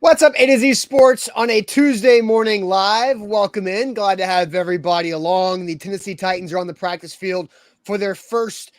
What's up, A to Z Sports on a Tuesday morning live. Welcome in. Glad to have everybody along. The Tennessee Titans are on the practice field for their first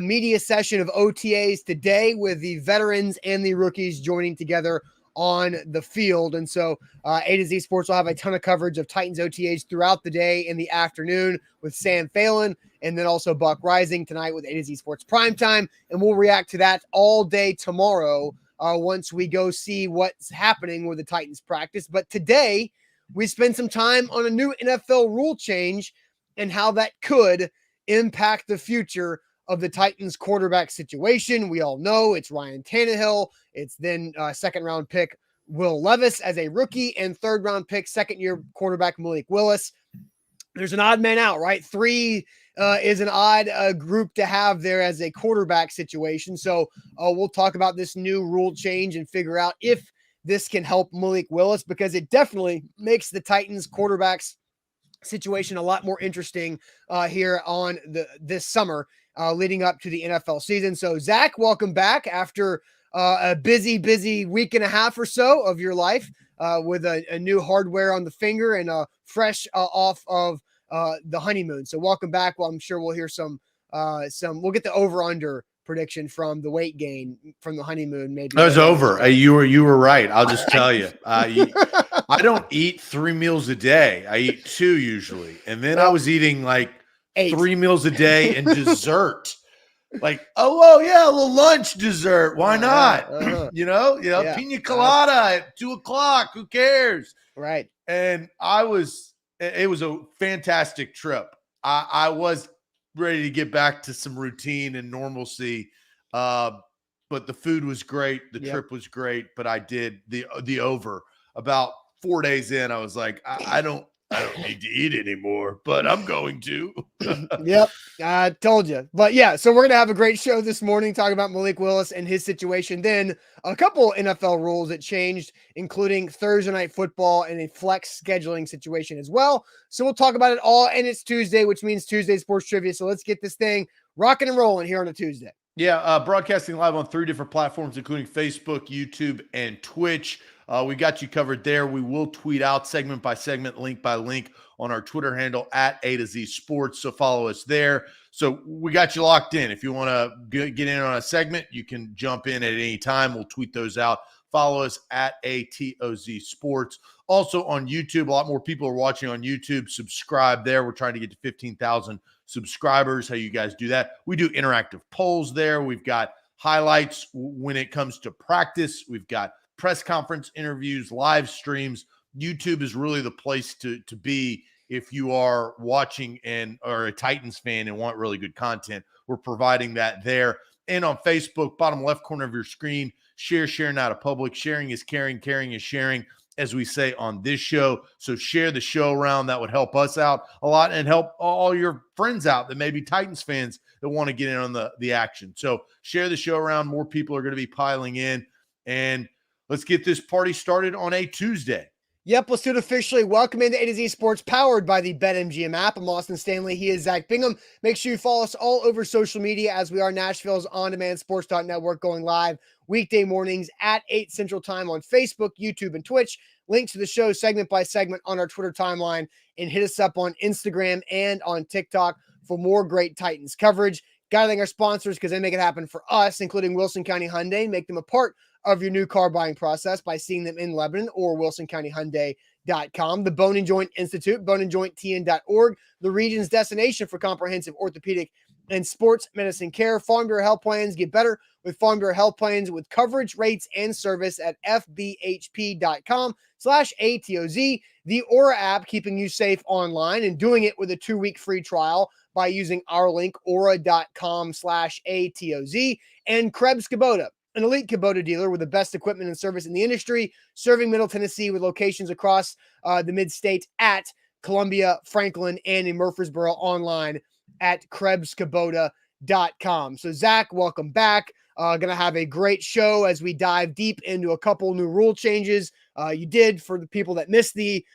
media session of OTAs today, with the veterans and the rookies joining together on the field. And so A to Z Sports will have a ton of coverage of Titans OTAs throughout the day in the afternoon with Sam Phelan, and then also Buck Rising tonight with A to Z Sports Primetime. And we'll react to that all day tomorrow once we go see what's happening with the Titans practice. But today, we spend some time on a new NFL rule change and how that could impact the future of the Titans quarterback situation. We all know it's Ryan Tannehill. It's then second-round pick Will Levis as a rookie, and third-round pick second-year quarterback Malik Willis. There's an odd man out, right? Three is an odd group to have there as a quarterback situation. So we'll talk about this new rule change and figure out if this can help Malik Willis, because it definitely makes the Titans quarterbacks situation a lot more interesting here on this summer leading up to the NFL season. So Zach, welcome back after a busy week and a half or so of your life with a new hardware on the finger and fresh off of the honeymoon. So welcome back. Well, I'm sure we'll hear we'll get the over-under prediction from the weight gain from the honeymoon. Maybe that was over. You were right. I'll just tell you. I don't eat 3 meals a day. I eat 2 usually. And then I was eating like 8. 3 meals a day and dessert. Like, oh, well, yeah, a little lunch dessert. Why not? You know, pina colada at 2:00. Who cares? Right. And it was a fantastic trip. I was ready to get back to some routine and normalcy. But the food was great. The trip was great, but I did the over. About 4 days in, I was like, I don't need to eat anymore, but I'm going to. Yep. I told you. But yeah, so we're going to have a great show this morning talking about Malik Willis and his situation. Then a couple NFL rules that changed, including Thursday night football and a flex scheduling situation as well. So we'll talk about it all. And it's Tuesday, which means Tuesday sports trivia. So let's get this thing rocking and rolling here on a Tuesday. Yeah. Broadcasting live on 3 different platforms, including Facebook, YouTube, and Twitch. We got you covered there. We will tweet out segment by segment, link by link on our Twitter handle at A to Z Sports. So follow us there. So we got you locked in. If you want to get in on a segment, you can jump in at any time. We'll tweet those out. Follow us at ATOZ Sports. Also on YouTube, a lot more people are watching on YouTube. Subscribe there. We're trying to get to 15,000 subscribers. How you guys do that? We do interactive polls there. We've got highlights when it comes to practice. We've got press conference interviews, live streams. YouTube is really the place to be if you are watching and are a Titans fan and want really good content. We're providing that there. And on Facebook, bottom left corner of your screen, sharing out of public. Sharing is caring, caring is sharing, as we say on this show. So share the show around. That would help us out a lot and help all your friends out that may be Titans fans that want to get in on the action. So share the show around. More people are going to be piling in. And let's get this party started on a Tuesday. Yep, let's do it officially. Welcome into A to Z Sports, powered by the BetMGM app. I'm Austin Stanley. He is Zach Bingham. Make sure you follow us all over social media, as we are Nashville's on-demand sports network, going live weekday mornings at 8 Central Time on Facebook, YouTube, and Twitch. Link to the show segment by segment on our Twitter timeline, and hit us up on Instagram and on TikTok for more great Titans coverage. Gotta thank our sponsors, because they make it happen for us, including Wilson County Hyundai. Make them a part of your new car buying process by seeing them in Lebanon or WilsonCountyHyundai.com. The Bone and Joint Institute, boneandjointtn.org, the region's destination for comprehensive orthopedic and sports medicine care. Farm Bureau Health Plans. Get better with Farm Bureau Health Plans, with coverage, rates, and service at fbhp.com/ATOZ. The Aura app, keeping you safe online and doing it with a 2-week free trial by using our link, aura.com/ATOZ. And Krebs Kubota, an elite Kubota dealer with the best equipment and service in the industry, serving Middle Tennessee with locations across the mid-state at Columbia, Franklin, and in Murfreesboro, online at KrebsKubota.com. So Zach, welcome back. Going to have a great show as we dive deep into a couple new rule changes. You did, for the people that missed the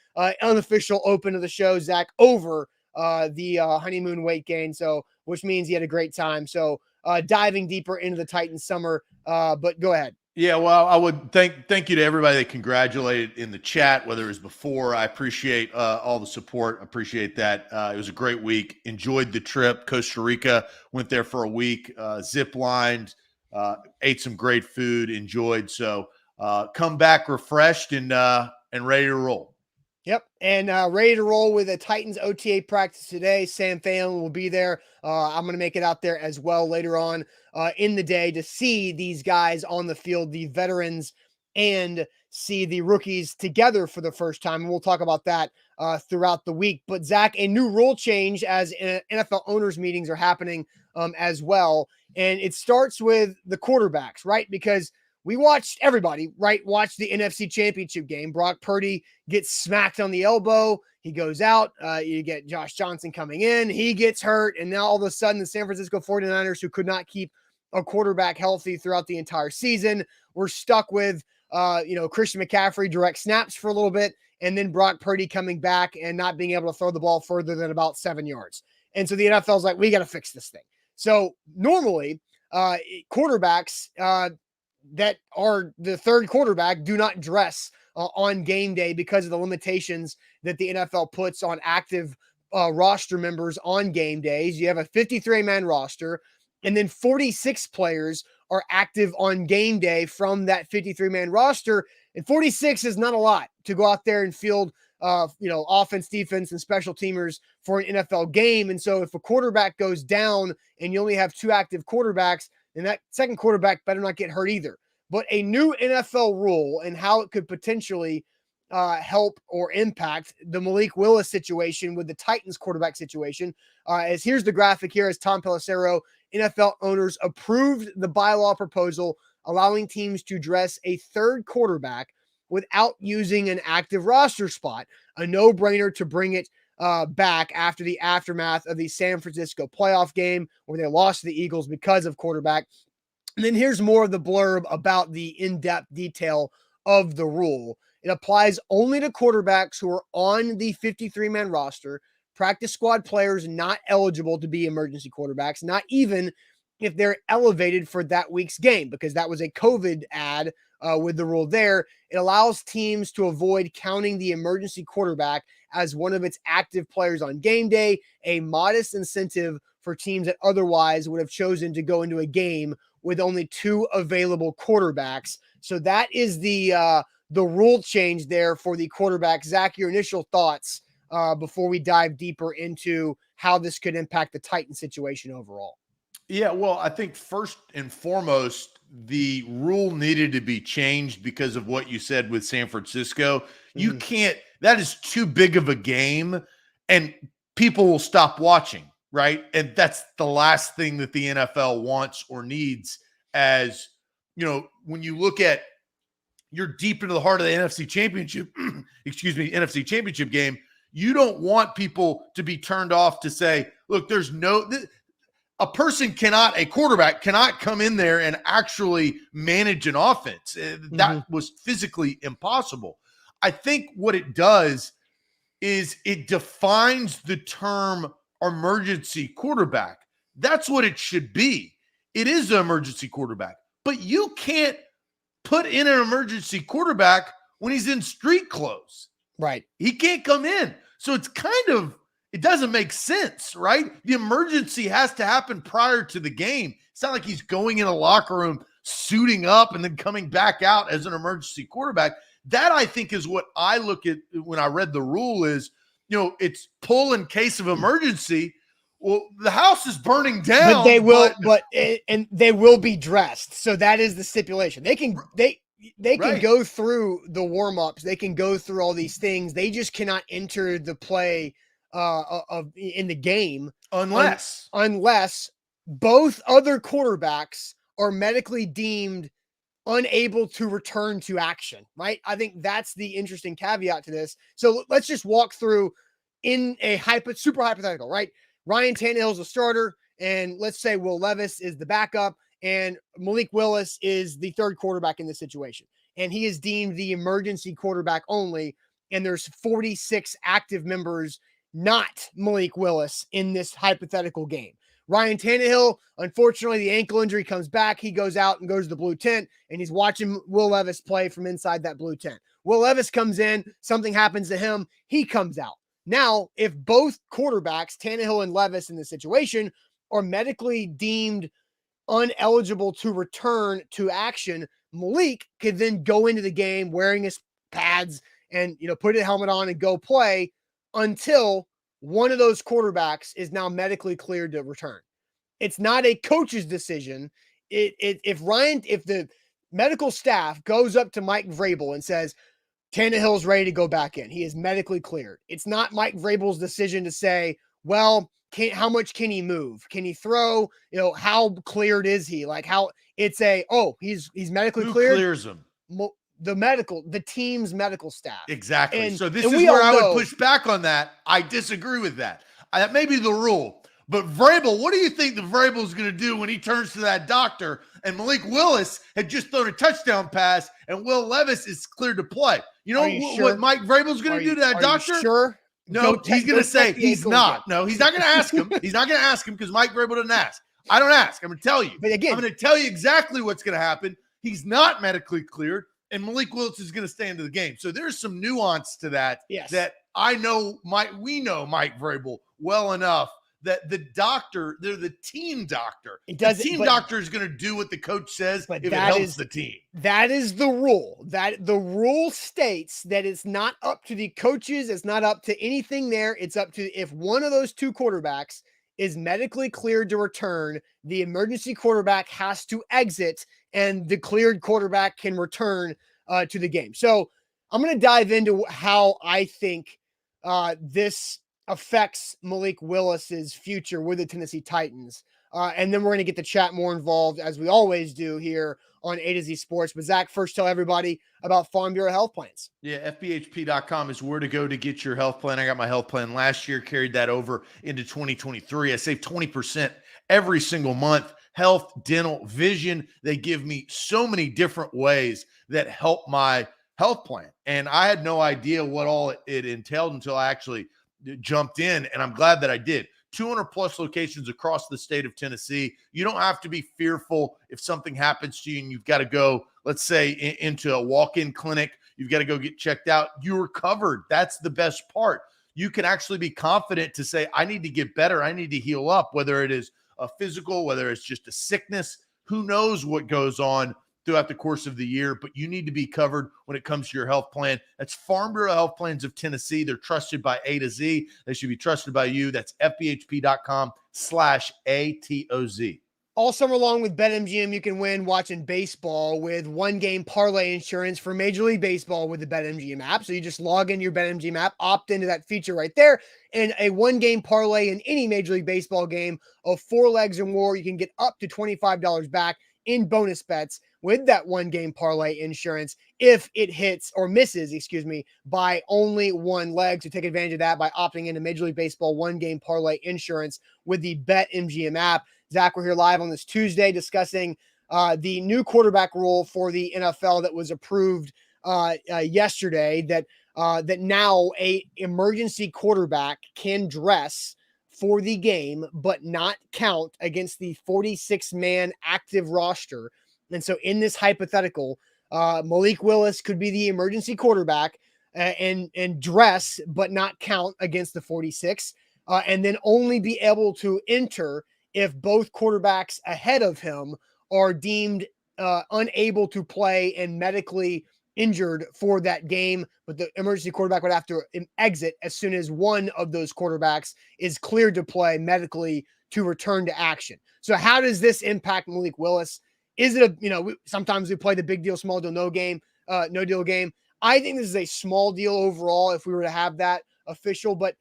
unofficial open of the show, Zach, over the honeymoon weight gain, so which means he had a great time. So diving deeper into the Titans summer, but go ahead. Yeah, well, I would thank you to everybody that congratulated in the chat, whether it was before. I appreciate all the support. Appreciate that. It was a great week. Enjoyed the trip. Costa Rica, went there for a week. Zip lined, ate some great food. Enjoyed. So come back refreshed and ready to roll. Yep, and ready to roll with a Titans OTA practice today. Sam Phelan will be there. I'm going to make it out there as well later on in the day to see these guys on the field, the veterans, and see the rookies together for the first time. And we'll talk about that throughout the week. But, Zach, a new rule change as NFL owners meetings are happening as well. And it starts with the quarterbacks, right? Because we watched everybody, right, watch the NFC Championship game. Brock Purdy gets smacked on the elbow. He goes out. You get Josh Johnson coming in. He gets hurt. And now all of a sudden the San Francisco 49ers, who could not keep a quarterback healthy throughout the entire season, were stuck with, Christian McCaffrey direct snaps for a little bit, and then Brock Purdy coming back and not being able to throw the ball further than about 7 yards. And so the NFL's like, we got to fix this thing. So normally quarterbacks that are the third quarterback do not dress on game day because of the limitations that the NFL puts on active roster members on game days. You have a 53-man roster, and then 46 players are active on game day from that 53-man roster. And 46 is not a lot to go out there and field, offense, defense, and special teamers for an NFL game. And so if a quarterback goes down and you only have two active quarterbacks, then that second quarterback better not get hurt either. But a new NFL rule and how it could potentially help or impact the Malik Willis situation with the Titans quarterback situation. As here's the graphic here as Tom Pelissero, NFL owners approved the bylaw proposal allowing teams to dress a third quarterback without using an active roster spot, a no-brainer to bring it back after the aftermath of the San Francisco playoff game where they lost to the Eagles because of quarterback. And then here's more of the blurb about the in-depth detail of the rule. It applies only to quarterbacks who are on the 53-man roster, practice squad players not eligible to be emergency quarterbacks, not even if they're elevated for that week's game, because that was a COVID ad with the rule there. It allows teams to avoid counting the emergency quarterback as one of its active players on game day, a modest incentive for teams that otherwise would have chosen to go into a game with only two available quarterbacks. So that is the rule change there for the quarterback. Zach, your initial thoughts before we dive deeper into how this could impact the Titan situation overall. Yeah, well, I think first and foremost, the rule needed to be changed because of what you said with San Francisco. You can't, that is too big of a game and people will stop watching, right? And that's the last thing that the NFL wants or needs. As you know, when you look at, you're deep into the heart of the NFC Championship, NFC Championship game, you don't want people to be turned off to say, look, a quarterback cannot come in there and actually manage an offense. That was physically impossible. I think what it does is it defines the term emergency quarterback. That's what it should be. It is an emergency quarterback, but you can't put in an emergency quarterback when he's in street clothes. Right. He can't come in. So it doesn't make sense, right? The emergency has to happen prior to the game. It's not like he's going in a locker room, suiting up, and then coming back out as an emergency quarterback. That, I think, is what I look at when I read the rule is, it's pull in case of emergency. Well, the house is burning down. But they will, and they will be dressed. So that is the stipulation. They can Right. go through the warm-ups. They can go through all these things. They just cannot enter the play in the game unless both other quarterbacks are medically deemed unable to return to action, right? I think that's the interesting caveat to this. So let's just walk through in a super hypothetical, right? Ryan Tannehill's a starter, and let's say Will Levis is the backup, and Malik Willis is the third quarterback in this situation. And he is deemed the emergency quarterback only, and there's 46 active members, not Malik Willis, in this hypothetical game. Ryan Tannehill, unfortunately, the ankle injury comes back. He goes out and goes to the blue tent, and he's watching Will Levis play from inside that blue tent. Will Levis comes in, something happens to him, he comes out. Now, if both quarterbacks, Tannehill and Levis in this situation, are medically deemed uneligible to return to action, Malik could then go into the game wearing his pads and, put a helmet on and go play until one of those quarterbacks is now medically cleared to return. It's not a coach's decision. If the medical staff goes up to Mike Vrabel and says, Tannehill's ready to go back in, he is medically cleared, it's not Mike Vrabel's decision to say, well, how much can he move? Can he throw? How cleared is he? He's medically cleared. Who clears him? The team's medical staff. Exactly. So this is where I would push back on that. I disagree with that. That may be the rule. But Vrabel, what do you think the Vrabel is going to do when he turns to that doctor and Malik Willis had just thrown a touchdown pass and Will Levis is cleared to play? You know what Mike Vrabel is going to do to that doctor? Sure. No, he's going to say he's not. No, he's not going to ask him. He's not going to ask him because Mike Vrabel didn't ask. I don't ask. I'm going to tell you. But again, I'm going to tell you exactly what's going to happen. He's not medically cleared, and Malik Willis is going to stay into the game. So there's some nuance to that. Yes. That we know Mike Vrabel well enough that the doctor, they're the team doctor. The team doctor is going to do what the coach says if it helps the team. That is the rule. That the rule states that it's not up to the coaches. It's not up to anything there. It's up to if one of those two quarterbacks is medically cleared to return, the emergency quarterback has to exit and the cleared quarterback can return to the game. So I'm going to dive into how I think this affects Malik Willis's future with the Tennessee Titans. And then we're going to get the chat more involved as we always do here on A to Z Sports. But Zach, first tell everybody about Farm Bureau health plans. Yeah, FBHP.com is where to go to get your health plan. I got my health plan last year, carried that over into 2023. I saved 20% every single month. Health, dental, vision. They give me so many different ways that help my health plan. And I had no idea what all it entailed until I actually jumped in, and I'm glad that I did. 200 plus locations across the state of Tennessee. You don't have to be fearful if something happens to you and you've got to go, let's say, into a walk-in clinic. You've got to go get checked out. You're covered. That's the best part. You can actually be confident to say, I need to get better. I need to heal up, whether it is a physical, whether it's just a sickness. Who knows what goes on throughout the course of the year, but you need to be covered when it comes to your health plan. That's Farm Bureau Health Plans of Tennessee. They're trusted by A to Z. They should be trusted by you. That's FBHP.com/ATOZ. All summer long with BetMGM, you can win watching baseball with one-game parlay insurance for Major League Baseball with the BetMGM app. So you just log into your BetMGM app, opt into that feature right there, and a one-game parlay in any Major League Baseball game of 4 legs or more, you can get up to $25 back in bonus bets with that one-game parlay insurance if it hits or misses, by only one leg. So take advantage of that by opting into Major League Baseball one-game parlay insurance with the BetMGM app. Zach, we're here live on this Tuesday discussing the new quarterback rule for the NFL that was approved yesterday, that now a emergency quarterback can dress for the game, but not count against the 46-man active roster. And so in this hypothetical, Malik Willis could be the emergency quarterback and dress, but not count against the 46, and then only be able to enter if both quarterbacks ahead of him are deemed unable to play and medically injured for that game, but the emergency quarterback would have to exit as soon as one of those quarterbacks is cleared to play medically to return to action. So how does this impact Malik Willis? Is it sometimes we play the big deal, small deal, no deal game. I think this is a small deal overall if we were to have that official, but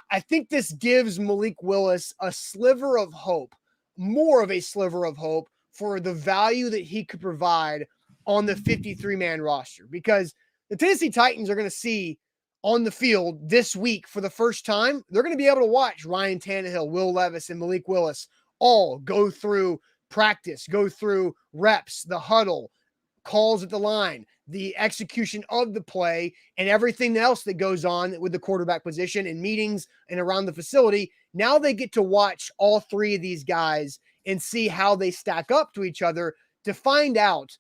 I think this gives Malik Willis a sliver of hope, more of a sliver of hope for the value that he could provide on the 53-man roster, because the Tennessee Titans are going to see on the field this week for the first time. They're going to be able to watch Ryan Tannehill, Will Levis, and Malik Willis all go through practice, go through reps, the huddle, calls at the line, the execution of the play, and everything else that goes on with the quarterback position and meetings and around the facility Now they get to watch all three of these guys and see how they stack up to each other to find out,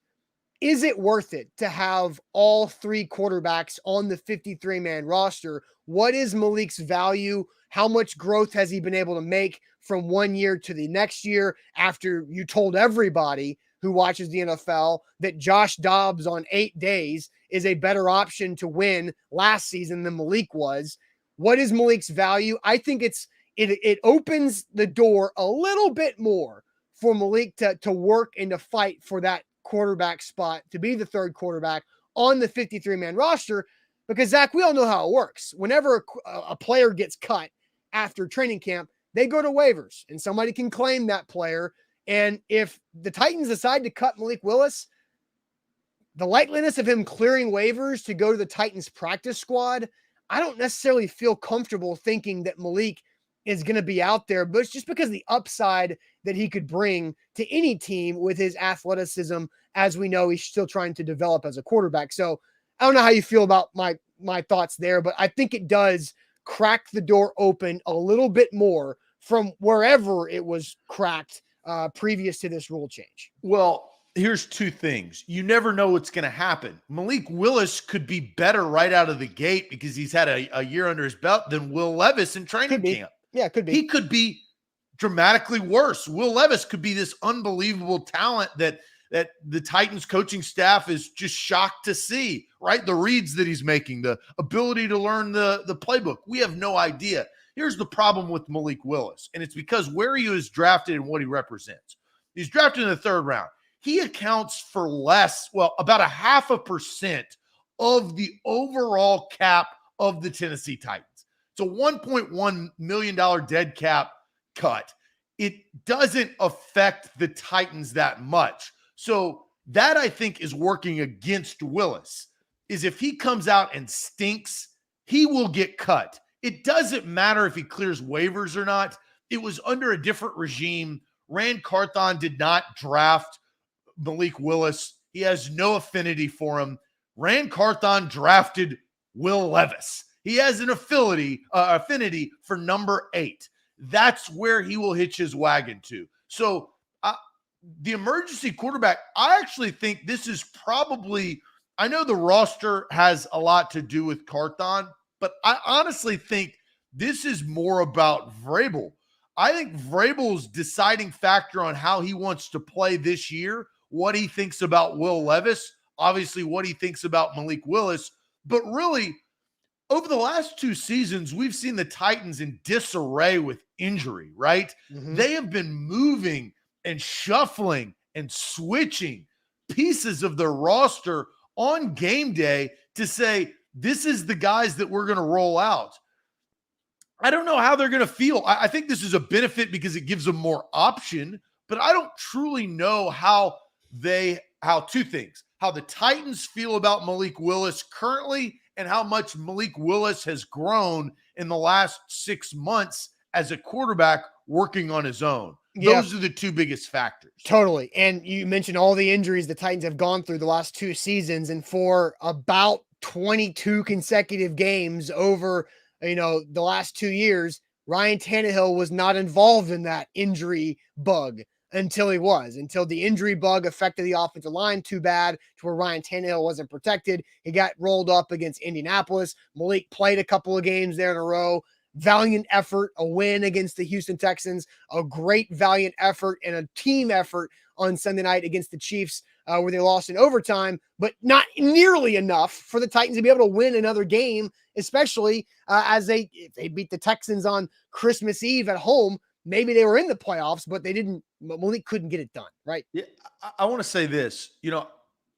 is it worth it to have all three quarterbacks on the 53-man roster? What is Malik's value? How much growth has he been able to make from 1 year to the next year after you told everybody who watches the NFL that Josh Dobbs on 8 days is a better option to win last season than Malik was? What is Malik's value? I think it opens the door a little bit more for Malik to work and to fight for that quarterback spot, to be the third quarterback on the 53-man roster, because Zach, we all know how it works. Whenever a player gets cut after training camp, they go to waivers and somebody can claim that player. And if the Titans decide to cut Malik Willis, the likeliness of him clearing waivers to go to the Titans practice squad, I don't necessarily feel comfortable thinking that Malik is going to be out there, but it's just because of the upside that he could bring to any team with his athleticism. As we know, he's still trying to develop as a quarterback. So I don't know how you feel about my thoughts there, but I think it does crack the door open a little bit more from wherever it was cracked previous to this rule change. Well, here's two things. You never know what's going to happen. Malik Willis could be better right out of the gate because he's had a year under his belt than Will Levis in training camp. Yeah, could be. He could be dramatically worse. Will Levis could be this unbelievable talent that the Titans coaching staff is just shocked to see, right? The reads that he's making, the ability to learn the playbook. We have no idea. Here's the problem with Malik Willis, and it's because where he was drafted and what he represents. He's drafted in the third round. He accounts for about 0.5% of the overall cap of the Tennessee Titans. It's a $1.1 million dead cap cut. It doesn't affect the Titans that much. So that, I think, is working against Willis, is if he comes out and stinks, he will get cut. It doesn't matter if he clears waivers or not. It was under a different regime. Rand Carthon did not draft Malik Willis. He has no affinity for him. Rand Carthon drafted Will Levis. He has an affinity for number 8. That's where he will hitch his wagon to. So the emergency quarterback, I actually think this is probably, I know the roster has a lot to do with Carthon, but I honestly think this is more about Vrabel. I think Vrabel's deciding factor on how he wants to play this year, what he thinks about Will Levis, obviously what he thinks about Malik Willis, but really over the last 2 seasons, we've seen the Titans in disarray with injury, right? Mm-hmm. They have been moving and shuffling and switching pieces of their roster on game day to say, this is the guys that we're going to roll out. I don't know how they're going to feel. I think this is a benefit because it gives them more option, but I don't truly know how two things, how the Titans feel about Malik Willis currently and how much Malik Willis has grown in the last 6 months as a quarterback working on his own. Yeah. Those are the two biggest factors. Totally. And you mentioned all the injuries the Titans have gone through the last 2 seasons, and for about 22 consecutive games over, the last 2 years, Ryan Tannehill was not involved in that injury bug until the injury bug affected the offensive line too bad to where Ryan Tannehill wasn't protected. He got rolled up against Indianapolis. Malik played a couple of games there in a row. Valiant effort, a win against the Houston Texans, a great valiant effort and a team effort on Sunday night against the Chiefs, where they lost in overtime, but not nearly enough for the Titans to be able to win another game, especially if they beat the Texans on Christmas Eve at home. Maybe they were in the playoffs, but Malik couldn't get it done, right? Yeah, I want to say this.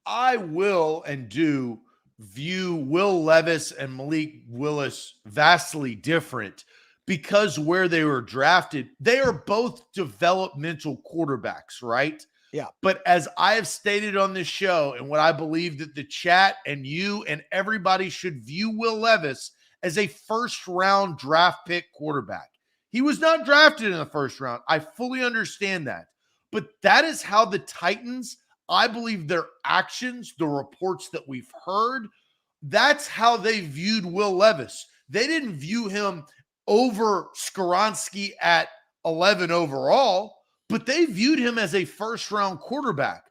I will and do view Will Levis and Malik Willis vastly different because where they were drafted, they are both developmental quarterbacks, right? Yeah. But as I have stated on this show, and what I believe that the chat and you and everybody should view Will Levis as a first-round draft pick quarterback. He was not drafted in the first round. I fully understand that. But that is how the Titans, I believe their actions, the reports that we've heard, that's how they viewed Will Levis. They didn't view him over Skoronski at 11 overall, but they viewed him as a first-round quarterback.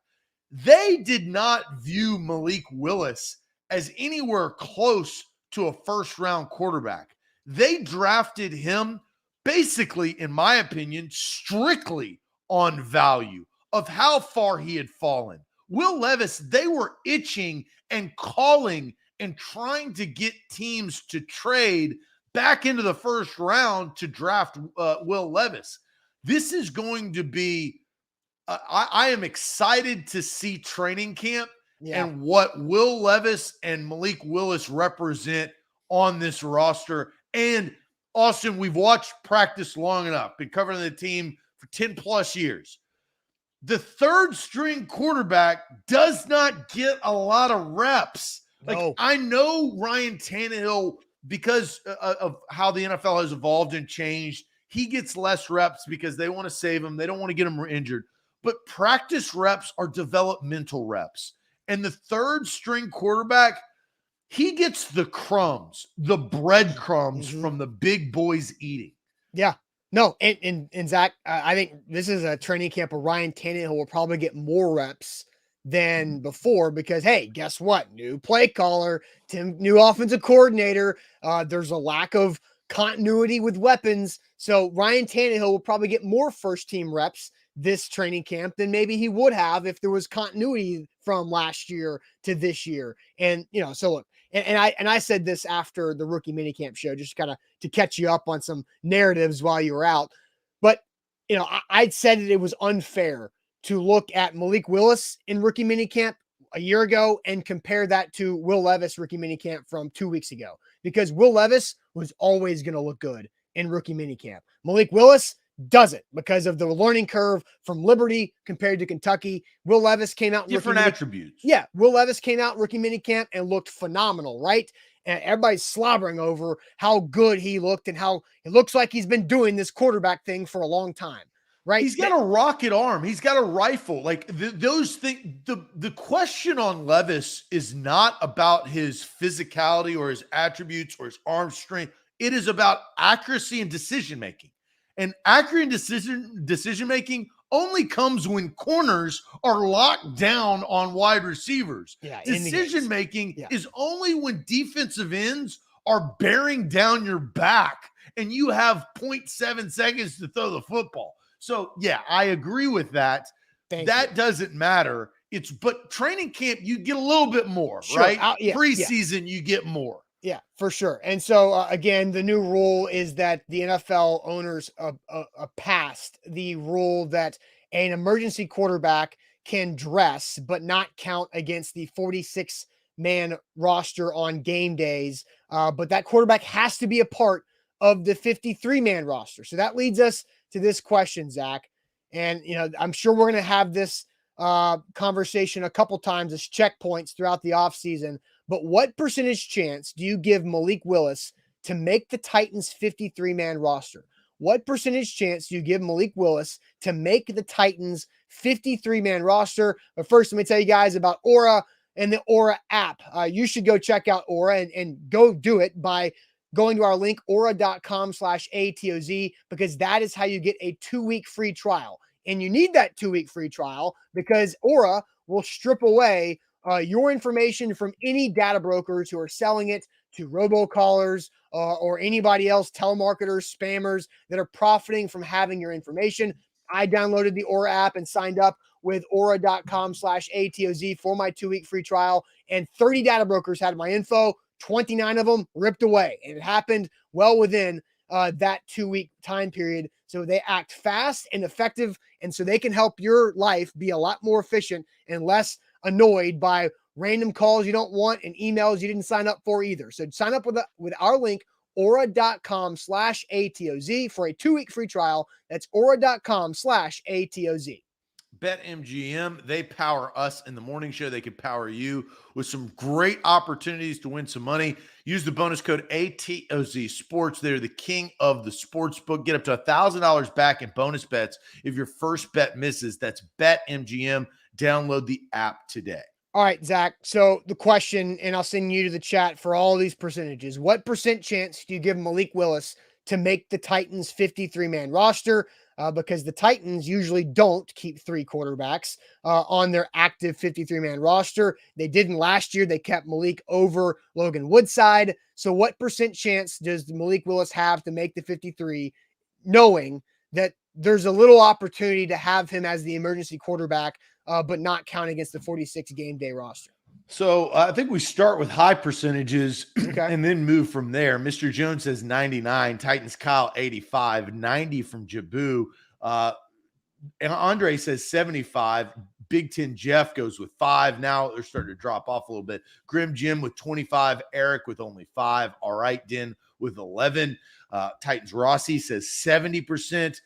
They did not view Malik Willis as anywhere close to a first-round quarterback. They drafted him basically, in my opinion, strictly on value of how far he had fallen. Will Levis, they were itching and calling and trying to get teams to trade back into the first round to draft Will Levis. This is going to be, I am excited to see training camp and what Will Levis and Malik Willis represent on this roster. And Austin, we've watched practice long enough, been covering the team for 10 plus years. The third string quarterback does not get a lot of reps. Like, I know Ryan Tannehill, because of how the NFL has evolved and changed, he gets less reps because they want to save him. They don't want to get him injured. But practice reps are developmental reps. And the third string quarterback, he gets the crumbs, the breadcrumbs from the big boys eating. Yeah. No, and Zach, I think this is a training camp where Ryan Tannehill will probably get more reps than before because, hey, guess what? New play caller, new offensive coordinator. There's a lack of continuity with weapons. So Ryan Tannehill will probably get more first-team reps this training camp than maybe he would have if there was continuity from last year to this year. And, so look, and I said this after the rookie minicamp show, just kind of to catch you up on some narratives while you were out. But, I'd said that it was unfair to look at Malik Willis in rookie minicamp a year ago and compare that to Will Levis rookie minicamp from 2 weeks ago, because Will Levis was always going to look good in rookie minicamp. Malik Willis doesn't because of the learning curve from Liberty compared to Kentucky. Will Levis came out different attributes. Yeah. Will Levis came out rookie minicamp and looked phenomenal, right? And everybody's slobbering over how good he looked and how it looks like he's been doing this quarterback thing for a long time, right? He's got a rocket arm. He's got a rifle. Like those things, the question on Levis is not about his physicality or his attributes or his arm strength. It is about accuracy and decision-making. And accurate decision-making only comes when corners are locked down on wide receivers. Decision-making is only when defensive ends are bearing down your back and you have 0.7 seconds to throw the football. So, yeah, I agree with that. That doesn't matter. But training camp, you get a little bit more, right? Preseason, you get more. Yeah, for sure. And so, again, the new rule is that the NFL owners passed the rule that an emergency quarterback can dress but not count against the 46-man roster on game days. But that quarterback has to be a part of the 53-man roster. So that leads us to this question, Zach. And, I'm sure we're going to have this conversation a couple times as checkpoints throughout the offseason. But what percentage chance do you give Malik Willis to make the Titans 53-man roster? What percentage chance do you give Malik Willis to make the Titans 53-man roster? But first, let me tell you guys about Aura and the Aura app. You should go check out Aura and go do it by going to our link, aura.com/ATOZ, because that is how you get a 2-week free trial. And you need that 2-week free trial because Aura will strip away your information from any data brokers who are selling it to robocallers or anybody else, telemarketers, spammers that are profiting from having your information. I downloaded the Aura app and signed up with aura.com/ATOZ for my 2-week free trial, and 30 data brokers had my info. 29 of them ripped away, and it happened well within that 2-week time period. So they act fast and effective, and so they can help your life be a lot more efficient and less annoyed by random calls you don't want and emails you didn't sign up for either. So sign up with our link, aura.com/ATOZ for a 2-week free trial. That's aura.com/ATOZ. BetMGM, they power us in the morning show. They can power you with some great opportunities to win some money. Use the bonus code ATOZ Sports. They're the king of the sports book. Get up to $1,000 back in bonus bets if your first bet misses. That's BetMGM. Download the app today. All right, Zach. So the question, and I'll send you to the chat for all these percentages. What percent chance do you give Malik Willis to make the Titans 53-man roster because the Titans usually don't keep 3 quarterbacks on their active 53-man roster. They didn't last year. They kept Malik over Logan Woodside. So what percent chance does Malik Willis have to make the 53, knowing that there's a little opportunity to have him as the emergency quarterback, but not count against the 46 game day roster? So I think we start with high percentages Okay. and then move from there. Mr. Jones says 99, Titans Kyle 85, 90 from Jabu. And Andre says 75. Big Ten Jeff goes with 5. Now they're starting to drop off a little bit. Grim Jim with 25. Eric with only 5. All right, Den with 11. Titans Rossi says 70%.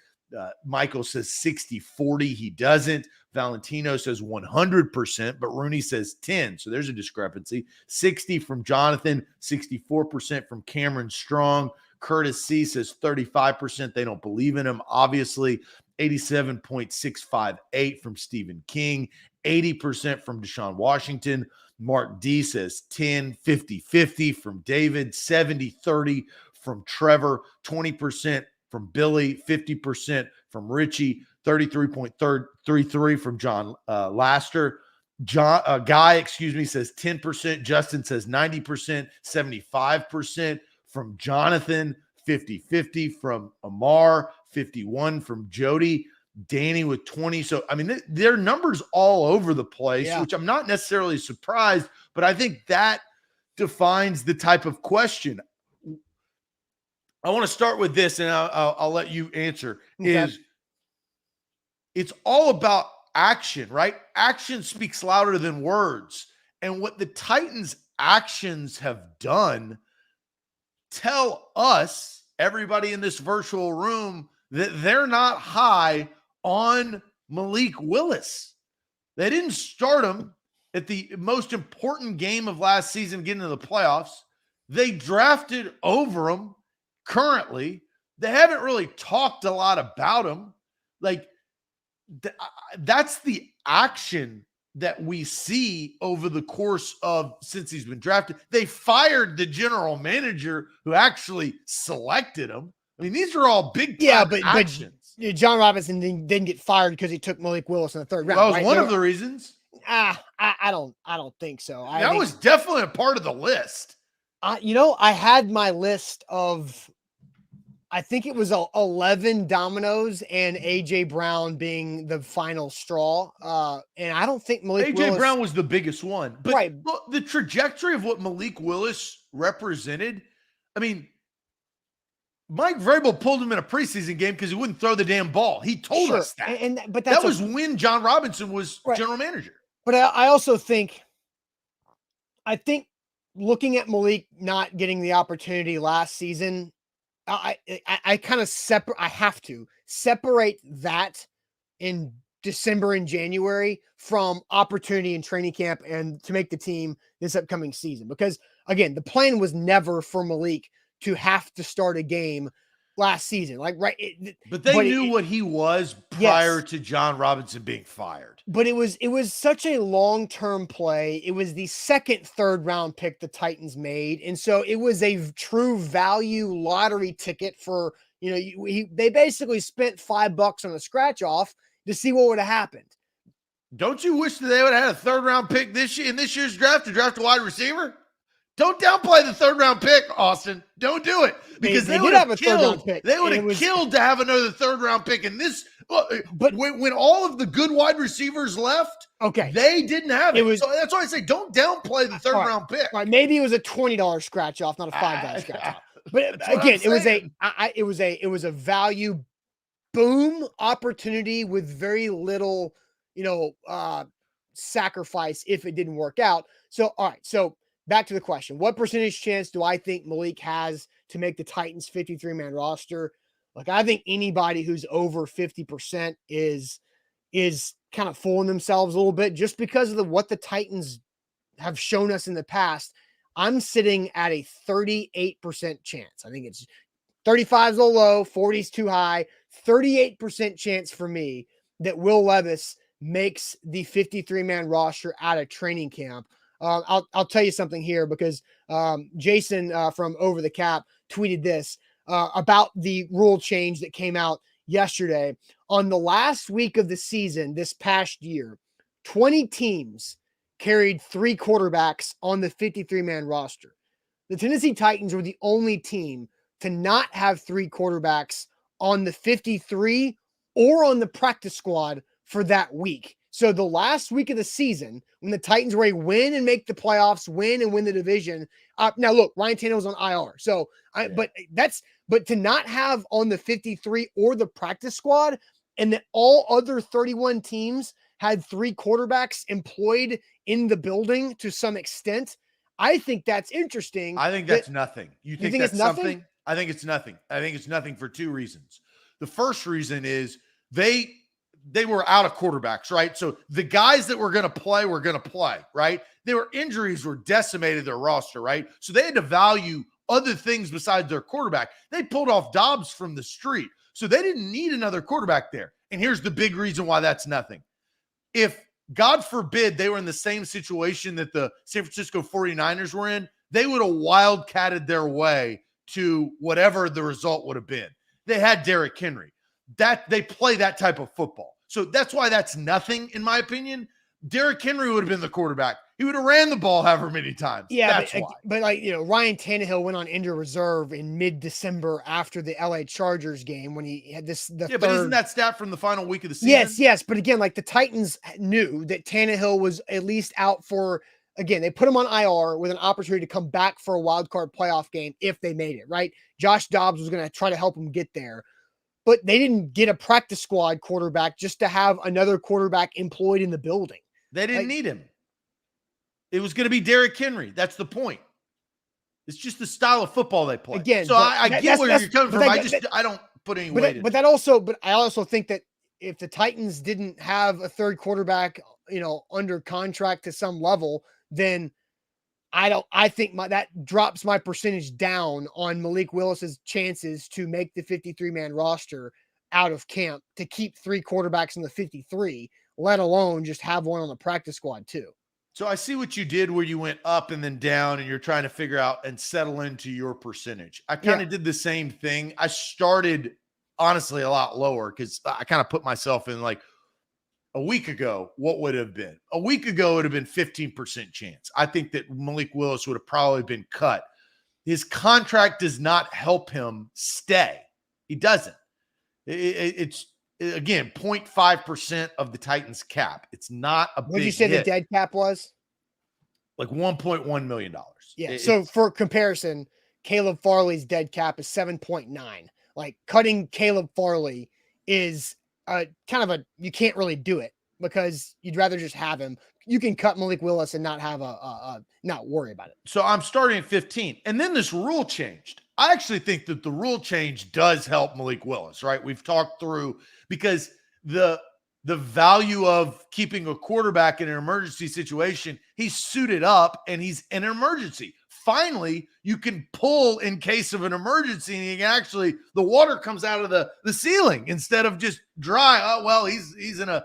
Michael says 60-40. He doesn't. Valentino says 100%, but Rooney says 10. So there's a discrepancy. 60 from Jonathan, 64% from Cameron Strong. Curtis C says 35%. They don't believe in him, obviously. 87.658 from Stephen King. 80% from Deshaun Washington. Mark D says 10, 50-50 from David. 70-30 from Trevor. 20% from Billy. 50% from Richie. 33.33 from John Laster. Guy says 10%. Justin says 90%. 75% from Jonathan. 50-50 from Amar. 51 from Jody. Danny with 20. So, I mean, their numbers all over the place, which I'm not necessarily surprised, but I think that defines the type of question. I want to start with this, and I'll let you answer. Okay. It's all about action, right? Action speaks louder than words. And what the Titans' actions have done tell us, everybody in this virtual room, that they're not high on Malik Willis. They didn't start him at the most important game of last season, getting to the playoffs. They drafted over him currently. They haven't really talked a lot about him. Like, that's the action that we see over the course of since he's been drafted. They fired the general manager who actually selected him. I mean, these are all big actions. But John Robinson didn't get fired because he took Malik Willis in the 3rd round. That was one of the reasons. I don't think so. That was definitely a part of the list. I had my list of, I think it was 11 dominoes and AJ Brown being the final straw. And I don't think Malik Willis. AJ Brown was the biggest one. But right. Look, the trajectory of what Malik Willis represented, I mean, Mike Vrabel pulled him in a preseason game because he wouldn't throw the damn ball. He told us that. But that was when John Robinson was general manager. But I also think, looking at Malik not getting the opportunity last season, I kind of I have to separate that in December and January from opportunity in training camp and to make the team this upcoming season. Because again, the plan was never for Malik to have to start a game last season. But they knew what he was prior to John Robinson being fired. But it was such a long-term play. It was the 2nd, 3rd round pick the Titans made. And so it was a true value lottery ticket for, they basically spent $5 on a scratch off to see what would have happened. Don't you wish that they would have had a 3rd round pick in this year's draft to draft a wide receiver? Don't downplay the 3rd round pick, Austin. Don't do it, because they would have a 3rd round pick. They would have killed to have another 3rd round pick in this. But when all of the good wide receivers left, they didn't have it. So that's why I say don't downplay the 3rd round pick. Right, maybe it was a $20 scratch off, not a $5 scratch off. But again, it was a value boom opportunity with very little, sacrifice if it didn't work out. So all right, so back to the question. What percentage chance do I think Malik has to make the Titans 53-man roster? Like, I think anybody who's over 50% is kind of fooling themselves a little bit just because of what the Titans have shown us in the past. I'm sitting at a 38% chance. I think it's 35 is a little low, 40 is too high. 38% chance for me that Will Levis makes the 53-man roster out of training camp. I'll tell you something here because Jason from Over the Cap tweeted this. about the rule change that came out yesterday. On the last week of the season this past year, 20 teams carried 3 quarterbacks on the 53-man roster. The Tennessee Titans were the only team to not have 3 quarterbacks on the 53 or on the practice squad for that week. So the last week of the season, when the Titans were a win and make the playoffs, win and win the division. Now look, Ryan Tannehill was on IR. So but to not have on the 53 or the practice squad, and that all other 31 teams had 3 quarterbacks employed in the building to some extent, I think that's interesting. I think that's nothing. You think that's it's nothing? something? I think it's nothing. I think it's nothing for 2 reasons. The first reason is they were out of quarterbacks, right? So the guys that were going to play, right? Injuries were decimated their roster, right? So they had to value other things besides their quarterback. They pulled off Dobbs from the street. So they didn't need another quarterback there. And here's the big reason why that's nothing. If, God forbid, they were in the same situation that the San Francisco 49ers were in, they would have wildcatted their way to whatever the result would have been. They had Derrick Henry. That they play that type of football. So that's why that's nothing, in my opinion. Derrick Henry would have been the quarterback. He would have ran the ball however many times. Yeah, that's why. But Ryan Tannehill went on injured reserve in mid-December after the LA Chargers game when he had but isn't that stat from the final week of the season? Yes. But again, the Titans knew that Tannehill was at least out for, again, they put him on IR with an opportunity to come back for a wild card playoff game if they made it, right? Josh Dobbs was going to try to help him get there. But they didn't get a practice squad quarterback just to have another quarterback employed in the building. They didn't need him. It was going to be Derrick Henry. That's the point. It's just the style of football they play. Again, so I get where you're coming from. I don't put any weight in it. But I also think that if the Titans didn't have a third quarterback, under contract to some level, then I think that drops my percentage down on Malik Willis's chances to make the 53-man roster out of camp to keep 3 quarterbacks in the 53, let alone just have one on the practice squad too. So I see what you did where you went up and then down and you're trying to figure out and settle into your percentage. I kind of did the same thing. I started honestly a lot lower because I kind of put myself in a week ago, what would it have been? A week ago, it would have been 15% chance. I think that Malik Willis would have probably been cut. His contract does not help him stay. He doesn't. It's, again, 0.5% of the Titans cap. It's not a big hit. What did you say the dead cap was? Like $1.1 million. Yeah. So for comparison, Caleb Farley's dead cap is 7.9. Cutting Caleb Farley is you can't really do it because you'd rather just have him. You can cut Malik Willis and not have not worry about it. So I'm starting at 15. And then this rule changed. I actually think that the rule change does help Malik Willis, right? We've talked through because the value of keeping a quarterback in an emergency situation, he's suited up and he's in an emergency. Finally, you can pull in case of an emergency and you can actually, the water comes out of the ceiling instead of just dry. Oh, well, he's in a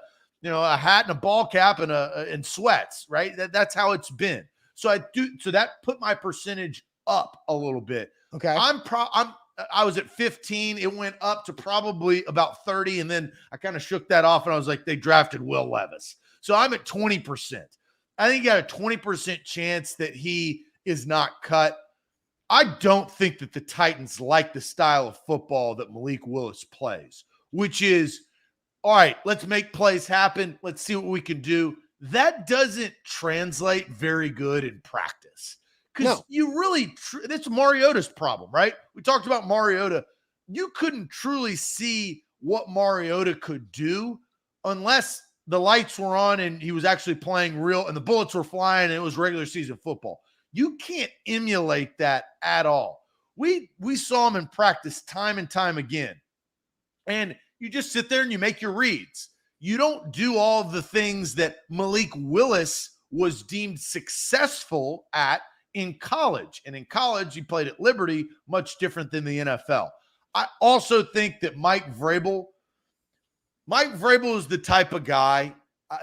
hat and a ball cap and sweats, right? That's how it's been. So that put my percentage up a little bit. Okay. I was at 15. It went up to probably about 30. And then I kind of shook that off and I was like, they drafted Will Levis. So I'm at 20%. I think you got a 20% chance that he is not cut. I don't think that the Titans like the style of football that Malik Willis plays, which is, all right, let's make plays happen. Let's see what we can do. That doesn't translate very good in practice. Because you really, that's Mariota's problem, right? We talked about Mariota. You couldn't truly see what Mariota could do unless the lights were on and he was actually playing real and the bullets were flying and it was regular season football. You can't emulate that at all. We saw him in practice time and time again. And you just sit there and you make your reads. You don't do all of the things that Malik Willis was deemed successful at in college. And in college, he played at Liberty, much different than the NFL. I also think that Mike Vrabel is the type of guy.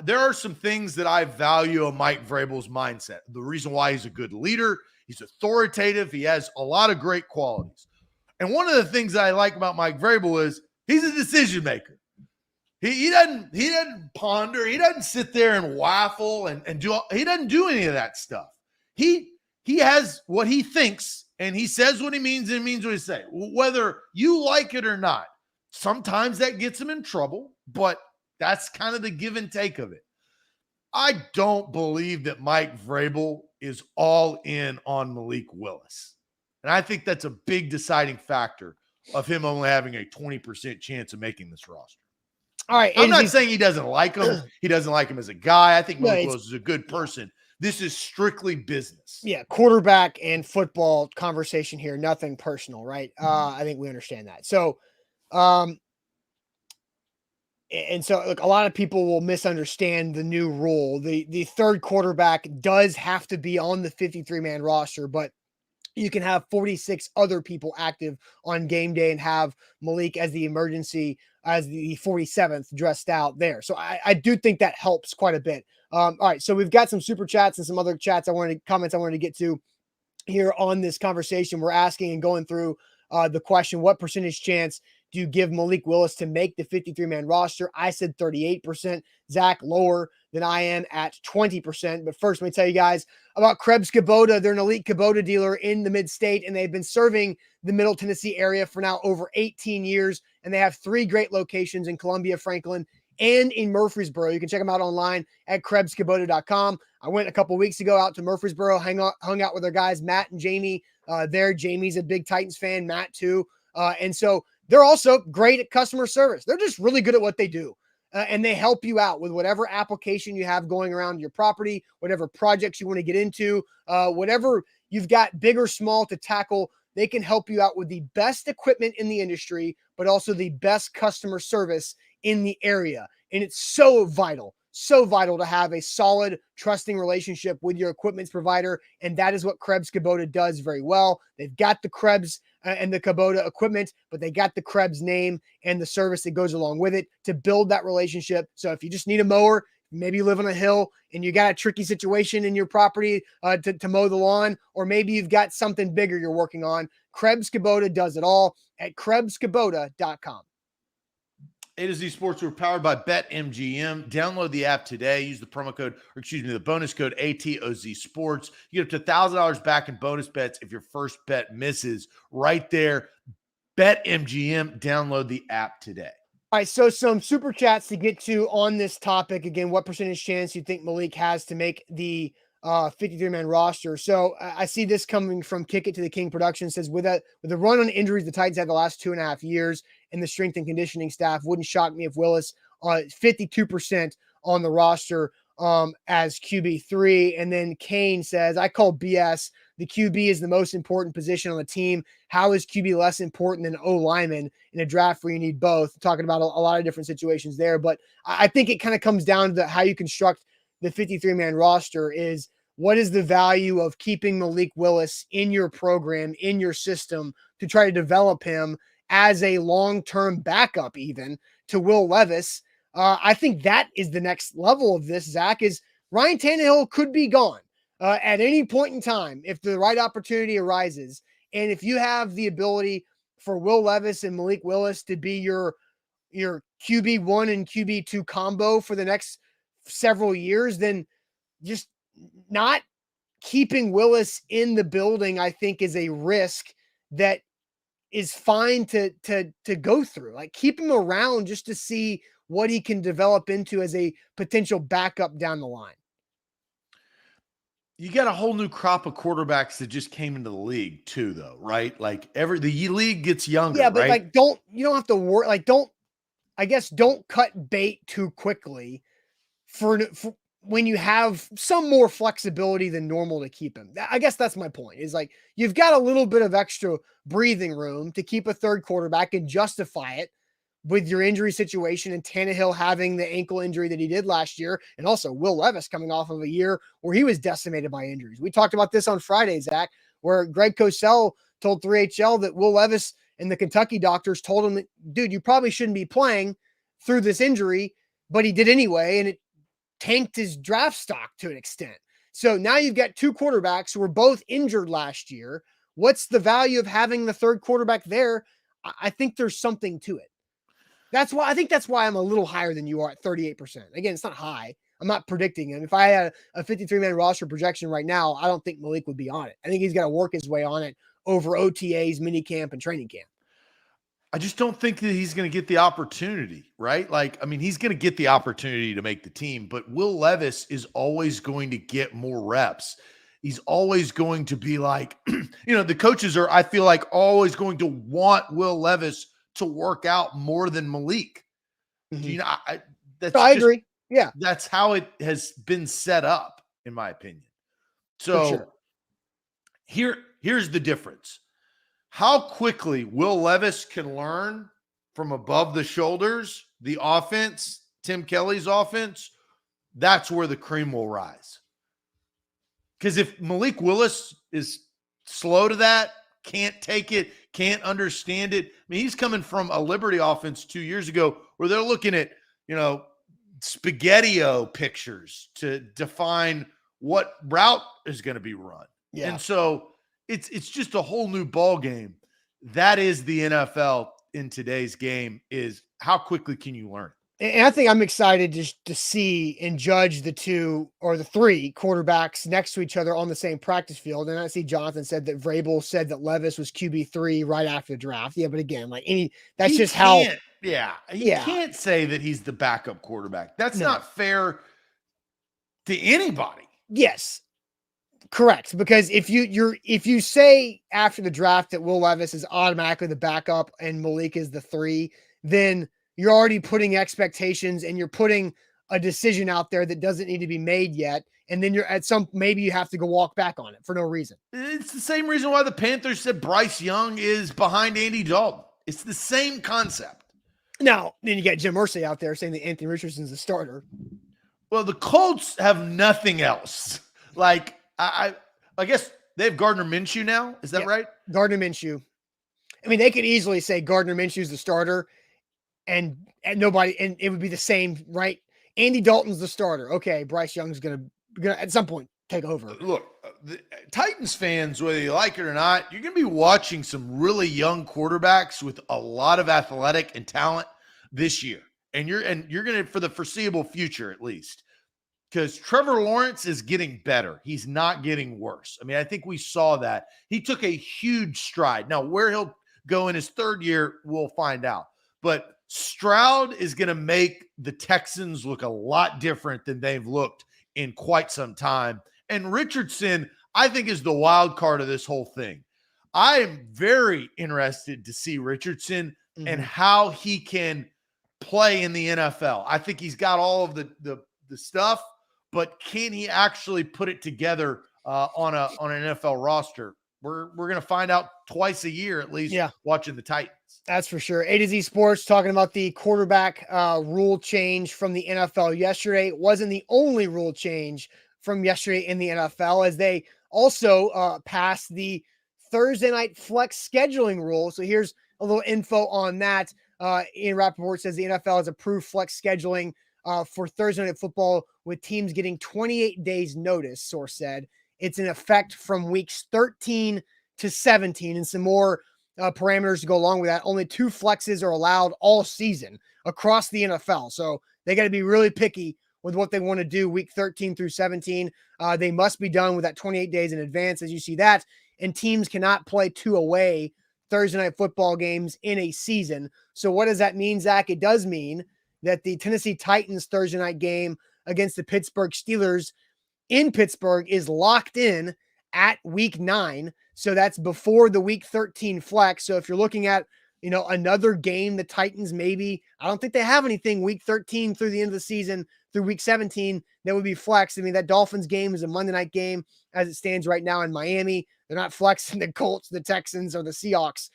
There are some things that I value in Mike Vrabel's mindset. The reason why he's a good leader, he's authoritative. He has a lot of great qualities. And one of the things that I like about Mike Vrabel is he's a decision maker. He doesn't ponder. He doesn't sit there and waffle and do. He doesn't do any of that stuff. He has what he thinks, and he says what he means, and he means what he says, whether you like it or not. Sometimes that gets him in trouble, but that's kind of the give and take of it. I don't believe that Mike Vrabel is all in on Malik Willis. And I think that's a big deciding factor of him only having a 20% chance of making this roster. All right. I'm not saying he doesn't like him. He doesn't like him as a guy. I think Malik Willis is a good person. This is strictly business. Yeah, quarterback and football conversation here. Nothing personal, right? I think we understand that. So, and so look, a lot of people will misunderstand the new rule. The third quarterback does have to be on the 53-man roster, but you can have 46 other people active on game day and have Malik as the emergency, as the 47th dressed out there. So I do think that helps quite a bit. All right. So we've got some super chats and some other chats comments I wanted to get to here on this conversation. We're asking and going through the question, what percentage chance do you give Malik Willis to make the 53-man roster? I said 38%. Zach, lower than I am at 20%. But first, let me tell you guys about Krebs Kubota. They're an elite Kubota dealer in the mid-state, and they've been serving the Middle Tennessee area for now over 18 years. And they have 3 great locations in Columbia, Franklin, and in Murfreesboro. You can check them out online at KrebsKubota.com. I went a couple weeks ago out to Murfreesboro, hung out with their guys, Matt and Jamie there. Jamie's a big Titans fan, Matt too. And so they're also great at customer service. They're just really good at what they do. And they help you out with whatever application you have going around your property, whatever projects you want to get into, whatever you've got big or small to tackle. They can help you out with the best equipment in the industry, but also the best customer service in the area. And it's so vital to have a solid, trusting relationship with your equipment provider. And that is what Krebs Kubota does very well. They've got the Krebs and the Kubota equipment, but they got the Krebs name and the service that goes along with it to build that relationship. So if you just need a mower, maybe you live on a hill and you got a tricky situation in your property to mow the lawn, or maybe you've got something bigger you're working on, Krebs Kubota does it all at KrebsKubota.com. A to Z Sports are powered by BetMGM. Download the app today. Use the the bonus code ATOZ Sports. You get up to $1,000 back in bonus bets if your first bet misses. Right there, BetMGM. Download the app today. All right, so some super chats to get to on this topic. Again, what percentage chance you think Malik has to make the 53-man roster? So I see this coming from Kick It to the King Productions. Says with a run on injuries the Titans had the last 2.5 years, and the strength and conditioning staff, wouldn't shock me if Willis 52% on the roster as QB3. And then Kane says, I call BS. The QB is the most important position on the team. How is QB less important than O lineman in a draft where you need both? Talking about a lot of different situations there, but I think it kind of comes down to how you construct the 53-man roster. Is what is the value of keeping Malik Willis in your program, in your system, to try to develop him as a long-term backup even to Will Levis. I think that is the next level of this, Zach, is Ryan Tannehill could be gone at any point in time if the right opportunity arises. And if you have the ability for Will Levis and Malik Willis to be your QB1 and QB2 combo for the next several years, then just not keeping Willis in the building, I think, is a risk that is fine to go through. Like, keep him around just to see what he can develop into as a potential backup down the line. You got a whole new crop of quarterbacks that just came into the league too, though, right? Like the league gets younger. Yeah, but right? You don't have to worry. Like, don't cut bait too quickly for when you have some more flexibility than normal to keep him. I guess that's my point, is like, you've got a little bit of extra breathing room to keep a third quarterback and justify it with your injury situation and Tannehill having the ankle injury that he did last year. And also Will Levis coming off of a year where he was decimated by injuries. We talked about this on Friday, Zach, where Greg Cosell told 3HL that Will Levis and the Kentucky doctors told him, dude, you probably shouldn't be playing through this injury, but he did anyway. And it tanked his draft stock to an extent. So now you've got 2 quarterbacks who were both injured last year. what's the value of having the third quarterback there? I think there's something to it. That's why I'm a little higher than you are at 38%. Again, it's not high. I'm not predicting him. If I had a 53-man roster projection right now, I don't think Malik would be on it. I think he's got to work his way on it over OTAs, minicamp, and training camp. I just don't think that he's going to get the opportunity, right? Like, I mean, he's going to get the opportunity to make the team, but Will Levis is always going to get more reps. He's always going to be like, the coaches are, I feel like, always going to want Will Levis to work out more than Malik. Mm-hmm. I agree. Yeah. That's how it has been set up, in my opinion. So here's the difference. How quickly Will Levis can learn from above the shoulders, the offense, Tim Kelly's offense, that's where the cream will rise. Because if Malik Willis is slow to that, can't take it, can't understand it. I mean, he's coming from a Liberty offense 2 years ago where they're looking at, spaghetti-o pictures to define what route is going to be run. Yeah. And so it's just a whole new ball game. That is the NFL in today's game, is how quickly can you learn? And I think I'm excited to see and judge the two or the three quarterbacks next to each other on the same practice field. And I see Jonathan said that Vrabel said that Levis was QB3 right after the draft. Yeah, but again, he can't say that he's the backup quarterback. That's not fair to anybody. Yes. Correct. Because if you say after the draft that Will Levis is automatically the backup and Malik is the 3, then you're already putting expectations and you're putting a decision out there that doesn't need to be made yet. And then maybe you have to go walk back on it for no reason. It's the same reason why the Panthers said Bryce Young is behind Andy Dalton. It's the same concept. Now, then you got Jim Irsay out there saying that Anthony Richardson's the starter. Well, the Colts have nothing else. Like, I guess they have Gardner Minshew now. Is that right? Gardner Minshew. I mean, they could easily say Gardner Minshew's the starter and nobody, and it would be the same, right? Andy Dalton's the starter. Okay, Bryce Young's gonna at some point take over. Look, the Titans fans, whether you like it or not, you're gonna be watching some really young quarterbacks with a lot of athletic and talent this year, and you're gonna, for the foreseeable future at least. Because Trevor Lawrence is getting better. He's not getting worse. I mean, I think we saw that. He took a huge stride. Now, where he'll go in his third year, we'll find out. But Stroud is going to make the Texans look a lot different than they've looked in quite some time. And Richardson, I think, is the wild card of this whole thing. I am very interested to see Richardson and how he can play in the NFL. I think he's got all of the stuff. But can he actually put it together on an NFL roster? We're going to find out twice a year at least. Watching the Titans. That's for sure. A to Z Sports talking about the quarterback rule change from the NFL yesterday. It wasn't the only rule change from yesterday in the NFL, as they also passed the Thursday night flex scheduling rule. So here's a little info on that. Ian Rappaport says the NFL has approved flex scheduling for Thursday Night Football with teams getting 28 days notice, source said. It's in effect from weeks 13 to 17, and some more parameters to go along with that. Only 2 flexes are allowed all season across the NFL. So they got to be really picky with what they want to do week 13 through 17. They must be done with that 28 days in advance, as you see that. And teams cannot play 2 away Thursday Night Football games in a season. So what does that mean, Zach? It does mean that the Tennessee Titans Thursday night game against the Pittsburgh Steelers in Pittsburgh is locked in at week 9. So that's before the week 13 flex. So if you're looking at, another game, the Titans maybe, I don't think they have anything week 13 through the end of the season through week 17 that would be flexed. I mean, that Dolphins game is a Monday night game as it stands right now in Miami. They're not flexing the Colts, the Texans, or the Seahawks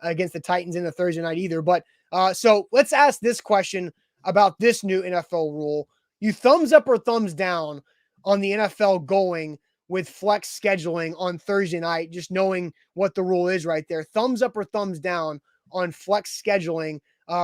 against the Titans in the Thursday night either. But so let's ask this question about this new NFL rule. You thumbs up or thumbs down on the NFL going with flex scheduling on Thursday night, just knowing what the rule is right there. Thumbs up or thumbs down on flex scheduling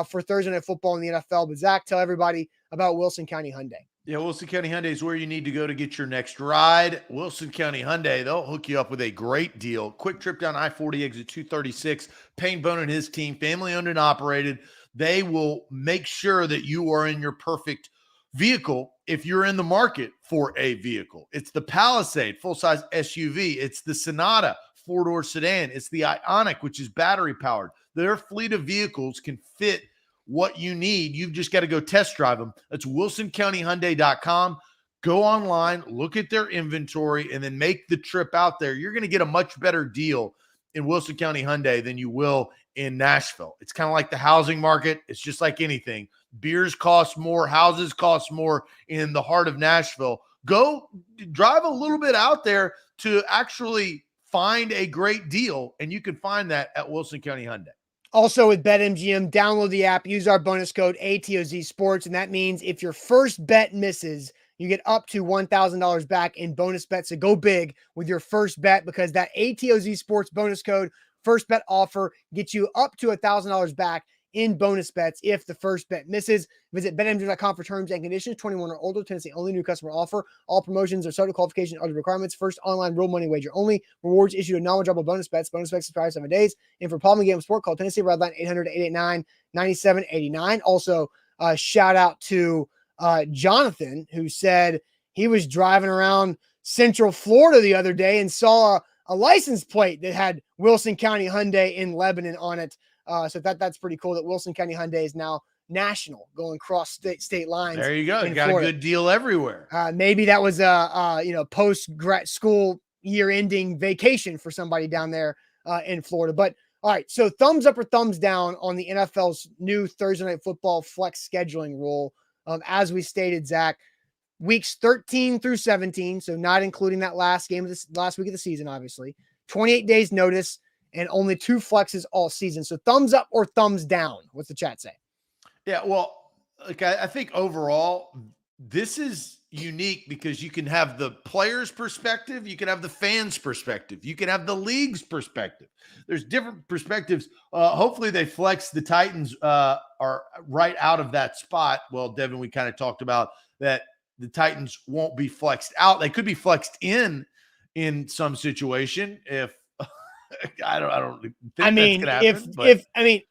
for Thursday Night Football in the NFL. But Zach, tell everybody about Wilson County Hyundai. Yeah, Wilson County Hyundai is where you need to go to get your next ride. Wilson County Hyundai, they'll hook you up with a great deal. Quick trip down I-40 exit 236. Payne Bone and his team, family owned and operated. They will make sure that you are in your perfect vehicle if you're in the market for a vehicle. It's the Palisade, full-size SUV. It's the Sonata, four-door sedan. It's the Ioniq, which is battery-powered. Their fleet of vehicles can fit what you need. You've just got to go test drive them. That's wilsoncountyhyundai.com. Go online, look at their inventory, and then make the trip out there. You're going to get a much better deal in Wilson County Hyundai than you will in Nashville. It's kind of like the housing market. It's just like anything. Beers cost more, houses cost more in the heart of Nashville. Go drive a little bit out there to actually find a great deal, and you can find that at Wilson County Hyundai. Also with BetMGM, download the app, use our bonus code ATOZ Sports, and that means if your first bet misses, you get up to $1,000 back in bonus bets. So go big with your first bet, because that ATOZ Sports bonus code, first bet offer, gets you up to $1,000 back in bonus bets if the first bet misses. Visit BetMGM.com for terms and conditions. 21 or older, Tennessee only, new customer offer. All promotions are subject to qualification and other requirements. First online real money wager only. Rewards issued to non-withdrawable bonus bets. Bonus bets expire 7 days. And for problem game sport, call Tennessee Redline 800-889-9789. Also, shout out to Jonathan, who said he was driving around Central Florida the other day and saw a license plate that had Wilson County Hyundai in Lebanon on it. So that's pretty cool that Wilson County Hyundai is now national, going cross state lines. There you go. You got Florida. A good deal everywhere. Maybe that was a post grad school year ending vacation for somebody down there in Florida. But all right, so thumbs up or thumbs down on the NFL's new Thursday Night Football flex scheduling rule. As we stated, Zach, weeks 13 through 17, so not including that last game of this last week of the season, obviously. 28 days notice and only 2 flexes all season. So thumbs up or thumbs down? What's the chat say? Yeah, well, I think overall this is unique because you can have the player's perspective, you can have the fans' perspective, you can have the league's perspective. There's different perspectives. Hopefully they flex. The Titans are right out of that spot. Well, Devin, we kind of talked about that the Titans won't be flexed out. They could be flexed in some situation if I don't think that's gonna happen.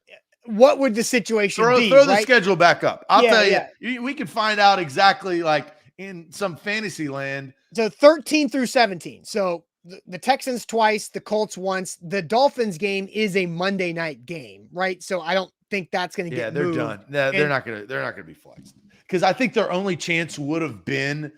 What would the situation be? Throw right? the schedule back up. I'll tell you, we can find out exactly like in some fantasy land. So 13 through 17. So the Texans twice, the Colts once. The Dolphins game is a Monday night game, right? So I don't think that's going to get they're moved. done. They're not going to be flexed, because I think their only chance would have been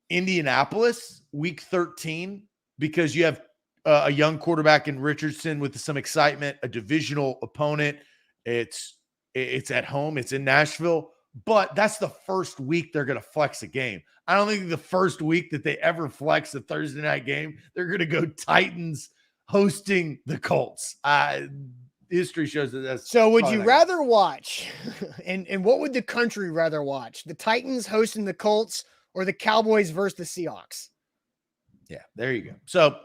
Indianapolis week 13, because you have a young quarterback in Richardson with some excitement, a divisional opponent. It's at home. It's in Nashville, but that's the first week they're going to flex a game. I don't think the first week that they ever flex a Thursday night game, they're going to go Titans hosting the Colts. History shows that that's. So would you rather watch, and what would the country rather watch? The Titans hosting the Colts or the Cowboys versus the Seahawks? Yeah, there you go. So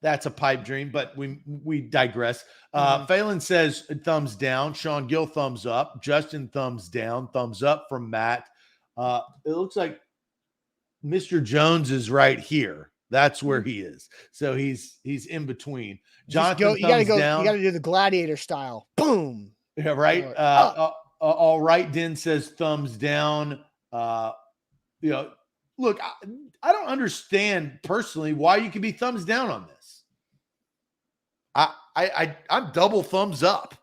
that's a pipe dream, but we digress. Phelan says thumbs down. Sean Gill, thumbs up. Justin, thumbs down. Thumbs up from Matt. It looks like Mr. Jones is right here. That's where he is. So he's in between. Jonathan, you gotta go down. You gotta do the gladiator style. Boom. Yeah, right. All right. Den says thumbs down. Look, I don't understand personally why you can be thumbs down on this. I'm double thumbs up.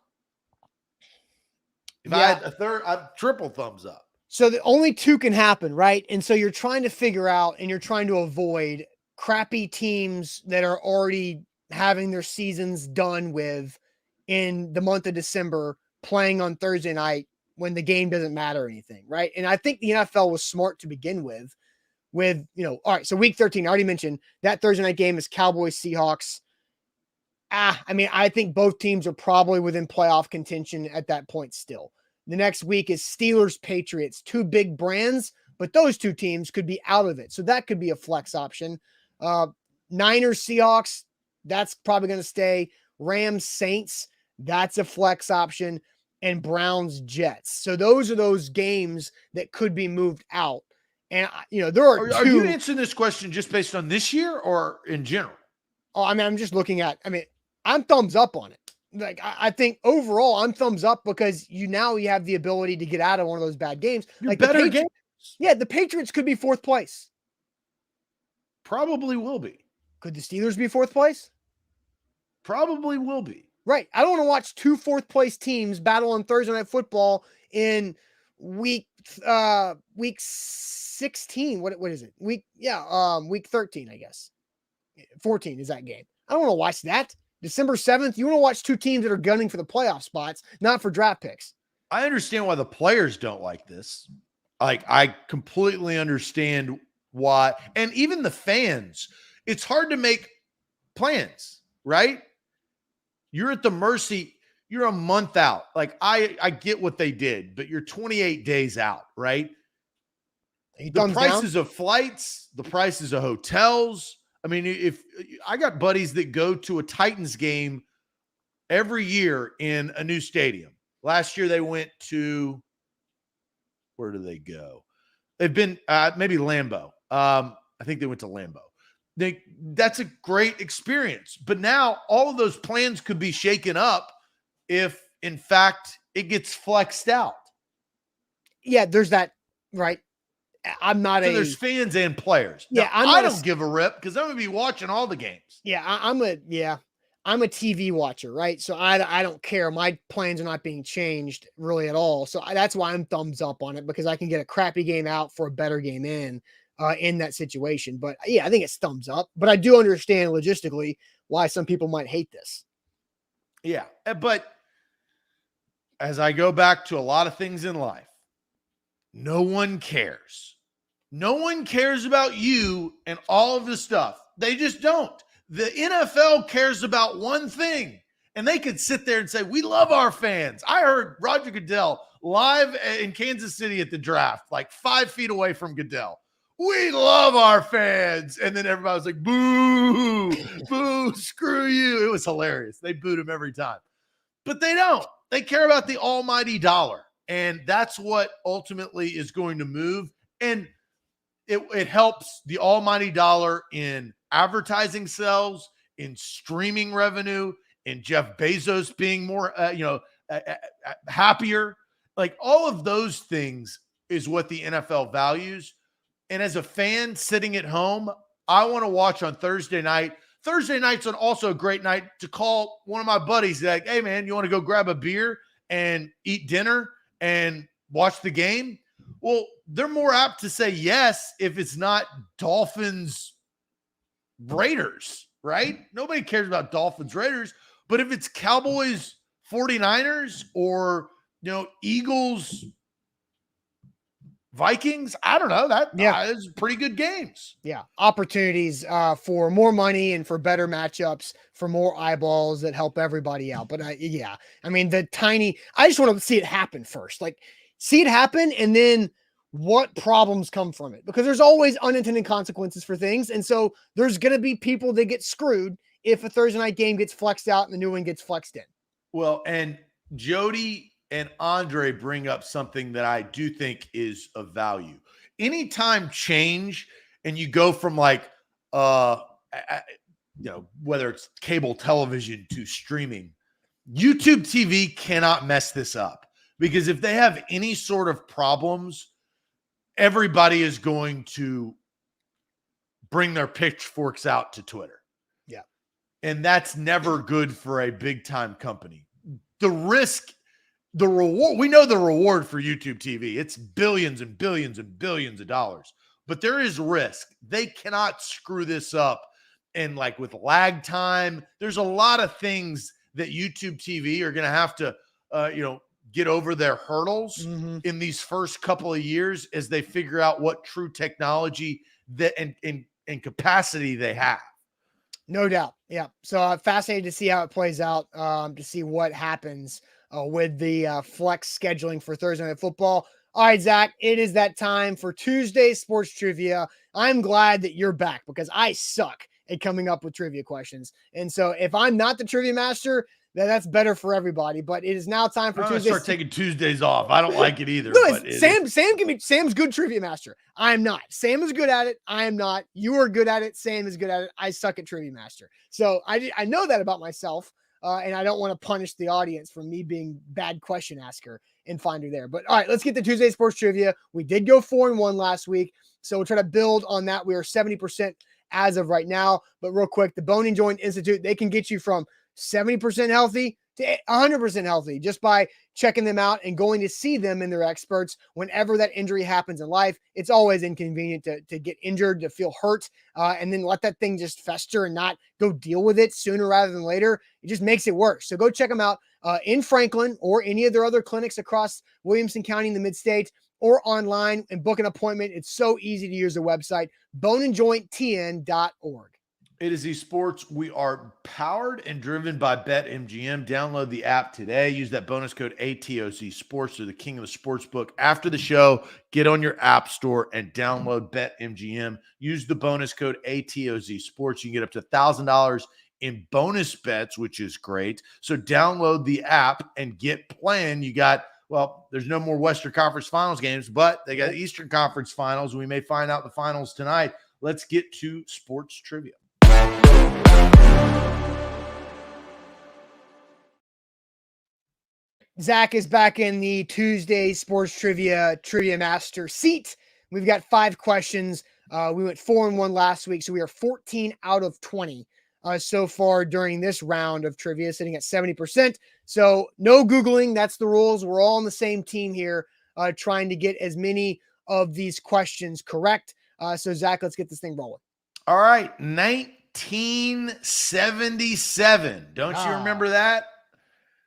If I had a third, I'm triple thumbs up. So the only 2 can happen, right? And so you're trying to figure out and you're trying to avoid crappy teams that are already having their seasons done with in the month of December playing on Thursday night when the game doesn't matter or anything, right? And I think the NFL was smart to begin with, all right, so week 13, I already mentioned that Thursday night game is Cowboys Seahawks. I think both teams are probably within playoff contention at that point still. The next week is Steelers Patriots, 2 big brands, but those 2 teams could be out of it. So that could be a flex option. Niners Seahawks, that's probably going to stay. Rams Saints, that's a flex option. and Browns Jets. So those are those games that could be moved out. And there are Are two. you answering this question just based on this year or in general? Oh, I'm just looking at. I'm thumbs up on it. Like I think overall, I'm thumbs up because you have the ability to get out of one of those bad games. Like better games. Yeah, the Patriots could be fourth place. Probably will be. Could the Steelers be fourth place? Probably will be. Right. I don't want to watch two fourth place teams battle on Thursday Night Football in week 16. What is it? Week 13, I guess. 14 is that game. I don't want to watch that. December 7th, you want to watch two teams that are gunning for the playoff spots, not for draft picks. I understand why the players don't like this. Like, I completely understand why. And even the fans, it's hard to make plans, right? You're at the mercy. You're a month out. Like, I get what they did, but you're 28 days out, right? The prices of flights, the prices of hotels. I mean, if I got buddies that go to a Titans game every year in a new stadium. Last year they went to, where do they go? They've been maybe Lambeau. I think they went to Lambeau. That's a great experience. But now all of those plans could be shaken up if, in fact, it gets flexed out. Yeah, there's that, right? There's fans and players. Yeah, now, I don't give a rip because I'm going to be watching all the games. Yeah, I'm a TV watcher, right? So I don't care. My plans are not being changed really at all. So that's why I'm thumbs up on it, because I can get a crappy game out for a better game in that situation. But yeah, I think it's thumbs up. But I do understand logistically why some people might hate this. Yeah, but as I go back to a lot of things in life, no one cares. No one cares about you and all of this stuff. They just don't. The NFL cares about one thing, and they could sit there and say, we love our fans. I heard Roger Goodell live in Kansas City at the draft, like 5 feet away from Goodell. We love our fans. And then everybody was like, boo, boo, screw you. It was hilarious. They booed him every time. But they don't. They care about the almighty dollar. And that's what ultimately is going to move. And it helps the almighty dollar in advertising sales, in streaming revenue, in Jeff Bezos being more, happier. Like, all of those things is what the NFL values. And as a fan sitting at home, I want to watch on Thursday night. Thursday night's also a great night to call one of my buddies like, hey man, you want to go grab a beer and eat dinner and watch the game? Well, they're more apt to say yes if it's not Dolphins Raiders, right? Nobody cares about Dolphins Raiders, but if it's Cowboys 49ers or Eagles Vikings, I don't know. That is pretty good games. Yeah, opportunities for more money and for better matchups, for more eyeballs that help everybody out. But I just want to see it happen first. Like, see it happen, and then what problems come from it, because there's always unintended consequences for things. And so there's going to be people that get screwed if a Thursday night game gets flexed out and the new one gets flexed in. Well, and Jody and Andre bring up something that I do think is of value. Anytime change and you go from like, whether it's cable television to streaming, YouTube TV cannot mess this up, because if they have any sort of problems, everybody is going to bring their pitchforks out to Twitter. Yeah. And that's never good for a big time company. The risk, the reward, we know the reward for YouTube TV. It's billions and billions and billions of dollars, but there is risk. They cannot screw this up. And like with lag time, there's a lot of things that YouTube TV are going to have to, get over their hurdles in these first couple of years as they figure out what true technology that and capacity they have. No doubt. Yeah. So fascinated to see how it plays out, to see what happens with the flex scheduling for Thursday Night Football. All right, Zach, it is that time for Tuesday Sports Trivia. I'm glad that you're back, because I suck at coming up with trivia questions. And so if I'm not the trivia master, That's better for everybody. But it is now time for I'm gonna Tuesday. start taking Tuesdays off. I don't like it either. No, but Sam's good trivia master. I am not. Sam is good at it. I am not. You are good at it. Sam is good at it. I suck at trivia master. So I know that about myself, and I don't want to punish the audience for me being bad question asker and finder there. But all right, let's get to Tuesday sports trivia. We did go 4-1 last week, so we'll try to build on that. We are 70% as of right now. But real quick, the Bone and Joint Institute, they can get you from 70% healthy to 100% healthy just by checking them out and going to see them and their experts whenever that injury happens in life. It's always inconvenient to get injured, to feel hurt, and then let that thing just fester and not go deal with it sooner rather than later. It just makes it worse. So go check them out in Franklin or any of their other clinics across Williamson County in the mid-state, or online and book an appointment. It's so easy to use the website, boneandjointtn.org. It is esports. We are powered and driven by BetMGM. Download the app today. Use that bonus code ATOZ Sports. They're the king of the sports book. After the show, get on your app store and download BetMGM. Use the bonus code ATOZ Sports. You can get up to $1,000 in bonus bets, which is great. So download the app and get playing. You got, well, there's no more Western Conference Finals games, but they got Eastern Conference Finals. We may find out the finals tonight. Let's get to sports trivia. Zach is back in the Tuesday sports trivia master seat. We've got 5 questions. We went 4-1 last week, so we are 14 out of 20 so far during this round of trivia, sitting at 70%. So no Googling. That's the rules. We're all on the same team here, trying to get as many of these questions correct. So Zach, let's get this thing rolling. All right. 1977. Don't you remember that?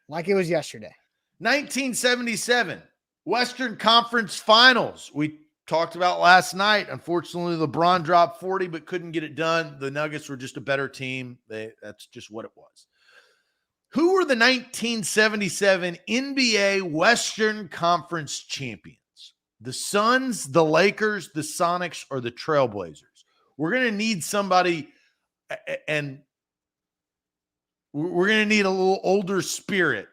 Like it was yesterday. 1977, Western Conference Finals. We talked about last night. Unfortunately, LeBron dropped 40, but couldn't get it done. The Nuggets were just a better team. That's just what it was. Who were the 1977 NBA Western Conference champions? The Suns, the Lakers, the Sonics, or the Trailblazers? We're going to need somebody, and we're going to need a little older spirit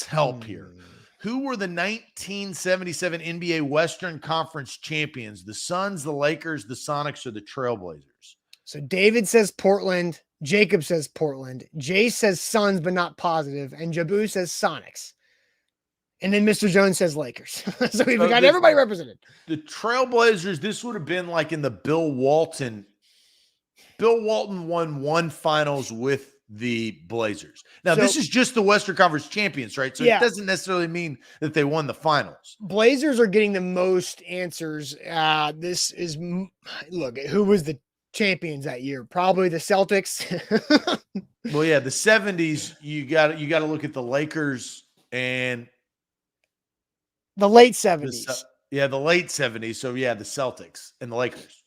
help here. Who were the 1977 NBA Western Conference champions? The Suns, the Lakers, the Sonics, or the Trailblazers? So David says Portland. Jacob says Portland. Jay says Suns, but not positive. And Jabu says Sonics. And then Mr. Jones says Lakers. So we've got everybody represented. The Trailblazers, this would have been like in the Bill Walton. Bill Walton won 1 finals with the Blazers. Now, this is just the Western Conference champions, right? So it doesn't necessarily mean that they won the finals. Blazers are getting the most answers. This is, look, who was the champions that year? Probably the Celtics. Well, yeah, the 70s, you got to look at the Lakers and the late 70s. The late 70s. So, yeah, the Celtics and the Lakers.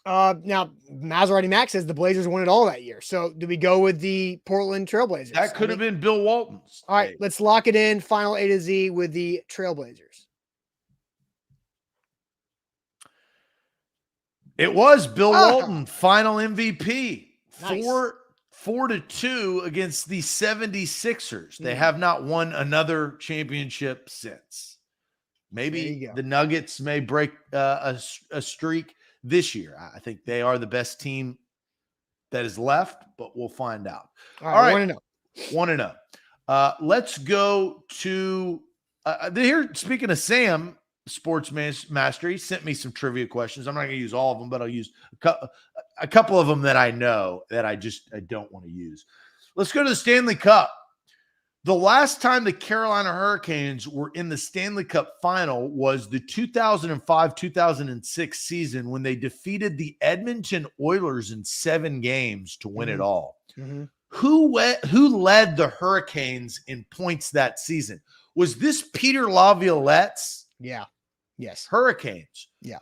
Now Maserati Max says the Blazers won it all that year. So do we go with the Portland Trailblazers? That could have been Bill Walton's. All right, let's lock it in. Final A to Z with the Trailblazers. It was Bill Walton, final MVP. Nice. 4-2 against the 76ers. They have not won another championship since. Maybe the Nuggets may break a streak this year. I think they are the best team that is left, but we'll find out. All right. 1-0. Let's go to here. Speaking of Sam, Sports Master, he sent me some trivia questions. I'm not going to use all of them, but I'll use a couple of them that I know that I don't want to use. Let's go to the Stanley Cup. The last time the Carolina Hurricanes were in the Stanley Cup final was the 2005-2006 season when they defeated the Edmonton Oilers in 7 games to win it all. Mm-hmm. Who led the Hurricanes in points that season? Was this Peter Laviolette's? Yeah. Yes. Hurricanes. Yeah.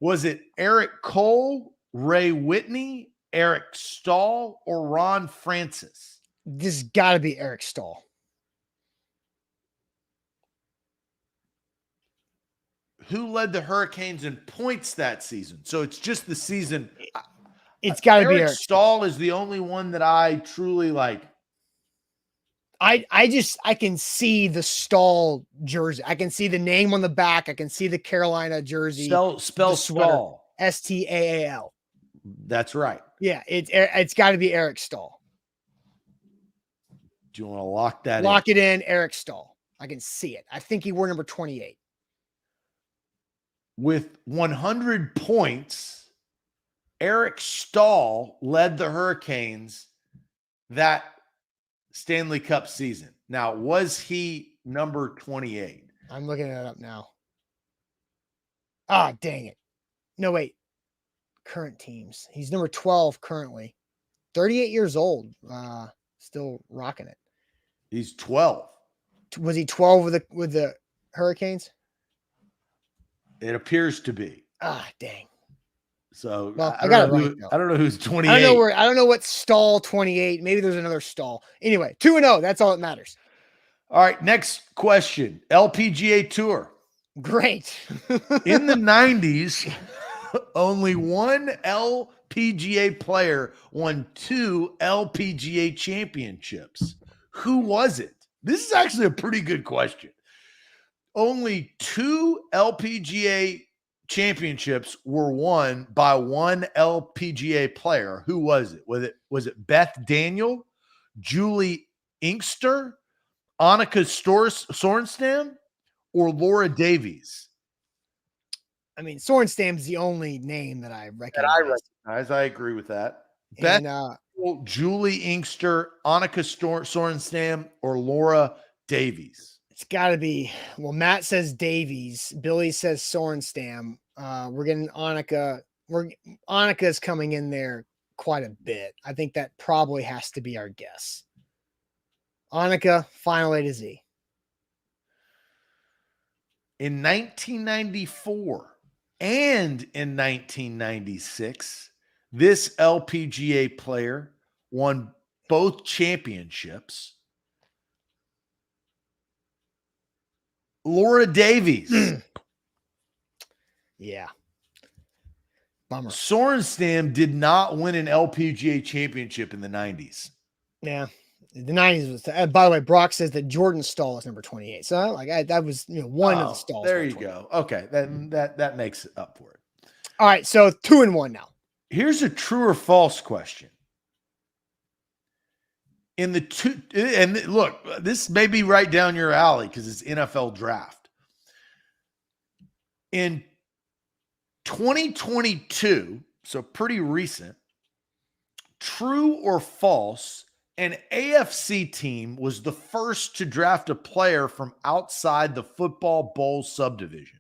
Was it Eric Cole, Ray Whitney, Eric Stahl, or Ron Francis? This got to be Eric Stahl. Who led the Hurricanes in points that season? So it's just the season. It's got to be Eric Stahl is the only one that I truly like. I can see the Stahl jersey. I can see the name on the back. I can see the Carolina jersey. Spell Stahl. Staal. That's right. Yeah, it's got to be Eric Stahl. Do you want to lock that in? Lock it in, Eric Stahl. I can see it. I think he wore number 28. With 100 points, Eric Stahl led the Hurricanes that Stanley Cup season. Now, was he number 28? I'm looking it up now. Ah, dang it. No, wait. Current teams. He's number 12 currently. 38 years old. Still rocking it. He's 12. Was he 12 with the Hurricanes? It appears to be. Ah, dang. So well, I got it right. I don't know who's 28. I don't know what Stahl 28. Maybe there's another Stahl. Anyway, 2-0. That's all that matters. All right, next question. LPGA Tour. Great. In the 90s, only one LPGA player won 2 LPGA championships. Who was it? This is actually a pretty good question. Only 2 LPGA championships were won by one LPGA player. Who was it? Was it Beth Daniel, Julie Inkster, Annika Sorenstam, or Laura Davies? I mean, Sorenstam's the only name that I recognize. I agree with that. And, Beth, Julie Inkster, Annika Sorenstam, or Laura Davies? It's got to be. Well, Matt says Davies. Billy says Sorenstam. We're getting Annika. Annika's coming in there quite a bit. I think that probably has to be our guess. Annika, final A to Z. In 1994 and in 1996, this LPGA player won both championships. Laura Davies. Yeah. Bummer. Sorenstam did not win an LPGA championship in the 90s. Yeah. The 90s was, by the way, Brock says that Jordan Stahl is number 28. So that was, one of the Stalls. There you go. Okay. That makes it up for it. All right. So 2-1 now. Here's a true or false question. In the two, and look, this may be right down your alley because it's NFL draft. In 2022, so pretty recent, true or false, an AFC team was the first to draft a player from outside the Football Bowl subdivision.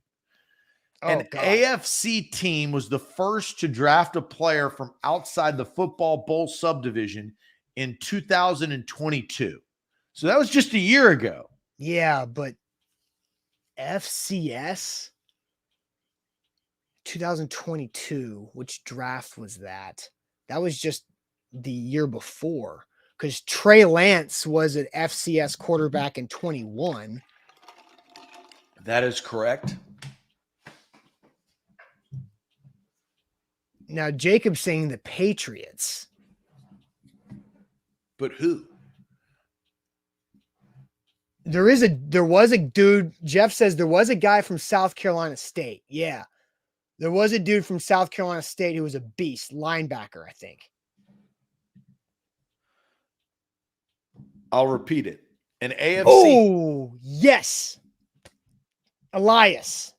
An AFC team was the first to draft a player from outside the Football Bowl subdivision in 2022. So that was just a year ago. Yeah, but FCS 2022, which draft was that? That was just the year before, because Trey Lance was an FCS quarterback in 21. That is correct. Now Jacob's saying the Patriots. But who? There was a dude. Jeff says there was a guy from South Carolina State. Yeah. There was a dude from South Carolina State who was a beast, linebacker, I think. I'll repeat it. An AFC. Oh, yes. Elias.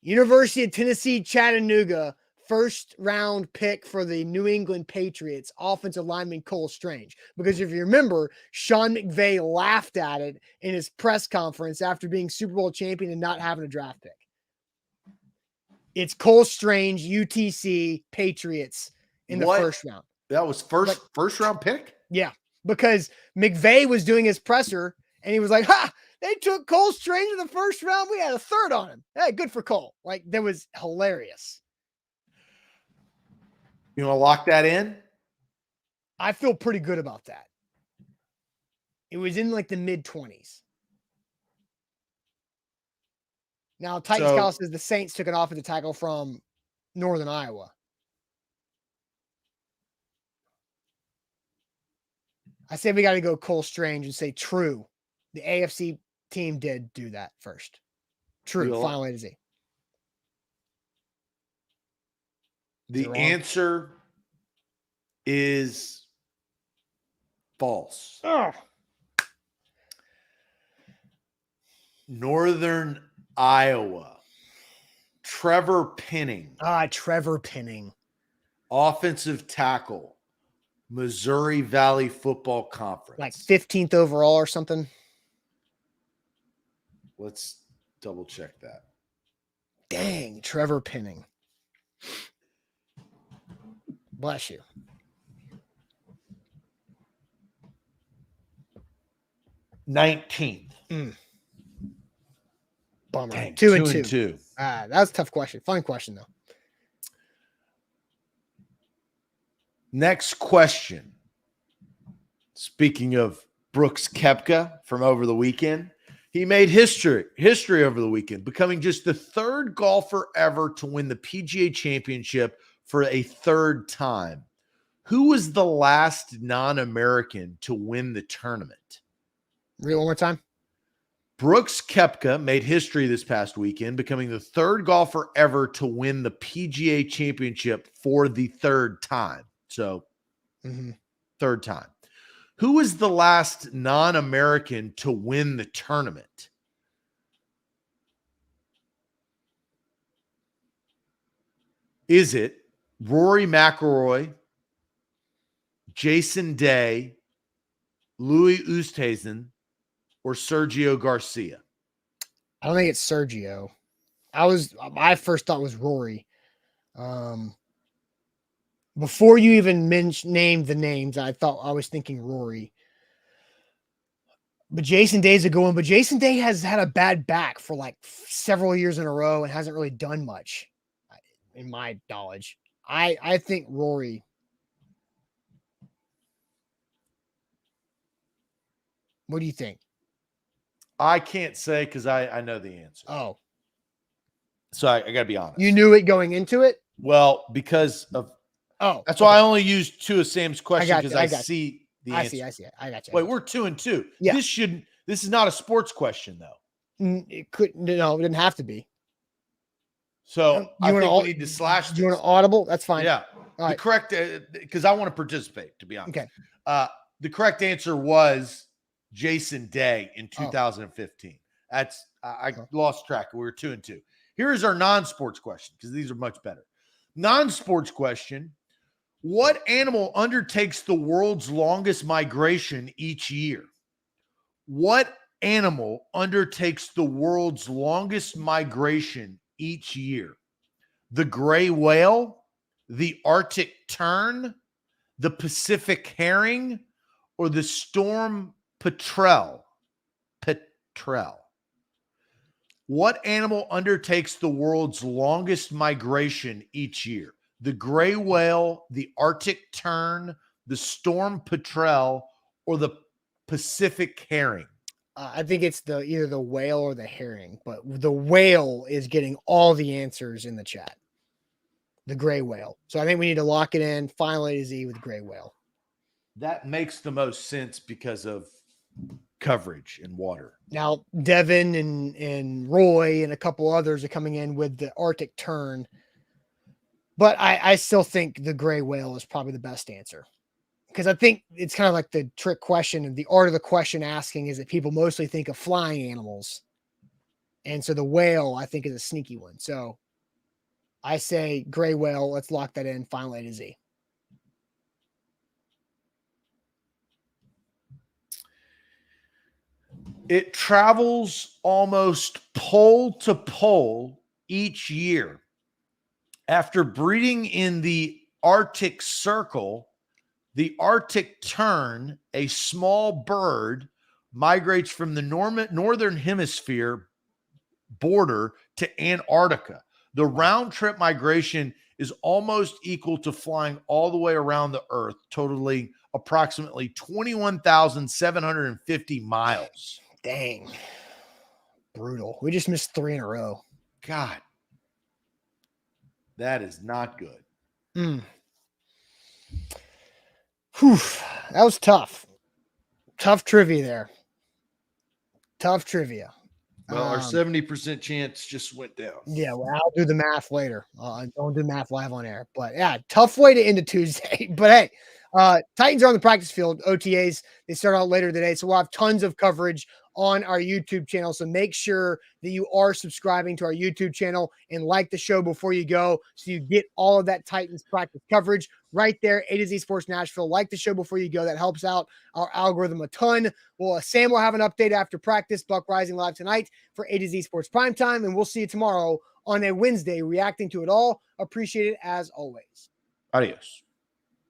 University of Tennessee, Chattanooga. First round pick for the New England Patriots, offensive lineman Cole Strange. Because if you remember, Sean McVay laughed at it in his press conference after being Super Bowl champion and not having a draft pick. It's Cole Strange, UTC, Patriots in the first round. That was first round pick? Yeah, because McVay was doing his presser and he was like, they took Cole Strange in the first round. We had a third on him. Hey, good for Cole. That was hilarious. You want to lock that in? I feel pretty good about that. It was in the mid-20s. Now, Titans Cal says the Saints took an offensive tackle from Northern Iowa. I say we got to go Cole Strange and say true. The AFC team did do that first. True. Final A to Z. The answer is false. Oh. Northern Iowa. Trevor Penning. Trevor Penning. Offensive tackle. Missouri Valley Football Conference. Like 15th overall or something. Let's double check that. Dang, Trevor Penning. Bless you. $19th. Bummer. Dang, 2 and 2. 2. That was a tough question. Fun question, though. Next question. Speaking of Brooks Koepka from over the weekend, he made history over the weekend, becoming just the third golfer ever to win the PGA Championship for a third time. Who was the last non-American to win the tournament? Read it one more time. Brooks Koepka made history this past weekend, becoming the third golfer ever to win the PGA Championship for the third time. So, third time. Who was the last non-American to win the tournament? Is it Rory McIlroy, Jason Day, Louis Oosthuizen, or Sergio Garcia? I don't think it's Sergio. My first thought was Rory. Before you even named the names, I was thinking Rory. But Jason Day's a good one. But Jason Day has had a bad back for like several years in a row and hasn't really done much, in my knowledge. I think Rory. What do you think? I can't say because I know the answer. Oh. So I got to be honest. You knew it going into it? Well, because of that's why I only used two of Sam's questions because I see the answer. I see. I got you. Wait, we're 2 and 2. Yeah. This is not a sports question though. It didn't have to be. So I think we need to slash this. Do you want an audible? That's fine. Yeah. All right. Correct, because I want to participate, to be honest. Okay. The correct answer was Jason Day in 2015. That's I lost track. We were 2 and 2. Here is our non-sports question, because these are much better. Non-sports question. What animal undertakes the world's longest migration each year? What animal undertakes the world's longest migration each year? The gray whale, the Arctic tern, the Pacific herring, or the storm petrel? What animal undertakes the world's longest migration each year? The gray whale, the Arctic tern, the storm petrel, or the Pacific herring? I think it's either the whale or the herring, but the whale is getting all the answers in the chat. The gray whale. So I think we need to lock it in. Final A to Z with gray whale. That makes the most sense because of coverage in water. Now, Devin and Roy and a couple others are coming in with the Arctic tern. But I still think the gray whale is probably the best answer. Because I think it's kind of like the trick question, and the art of the question asking is that people mostly think of flying animals. And so the whale, I think, is a sneaky one. So I say gray whale. Let's lock that in. Final A to Z. It travels almost pole to pole each year. After breeding in the Arctic Circle, the Arctic tern, a small bird, migrates from the northern hemisphere border to Antarctica. The round-trip migration is almost equal to flying all the way around the Earth, totaling approximately 21,750 miles. Dang. Brutal. We just missed 3 in a row. God. That is not good. Whew. That was tough. Tough trivia there. Tough trivia. Well, our 70% chance just went down. Yeah, well, I'll do the math later. Don't do math live on air. But yeah, tough way to end a Tuesday. But hey, Titans are on the practice field. OTAs, they start out later today. So we'll have tons of coverage on our YouTube channel. So make sure that you are subscribing to our YouTube channel and like the show before you go so you get all of that Titans practice coverage right there. A to Z Sports Nashville. Like the show before you go. That helps out our algorithm a ton. Well, Sam will have an update after practice. Buck Rising live tonight for A to Z Sports Primetime. And we'll see you tomorrow on a Wednesday reacting to it all. Appreciate it as always. Adios.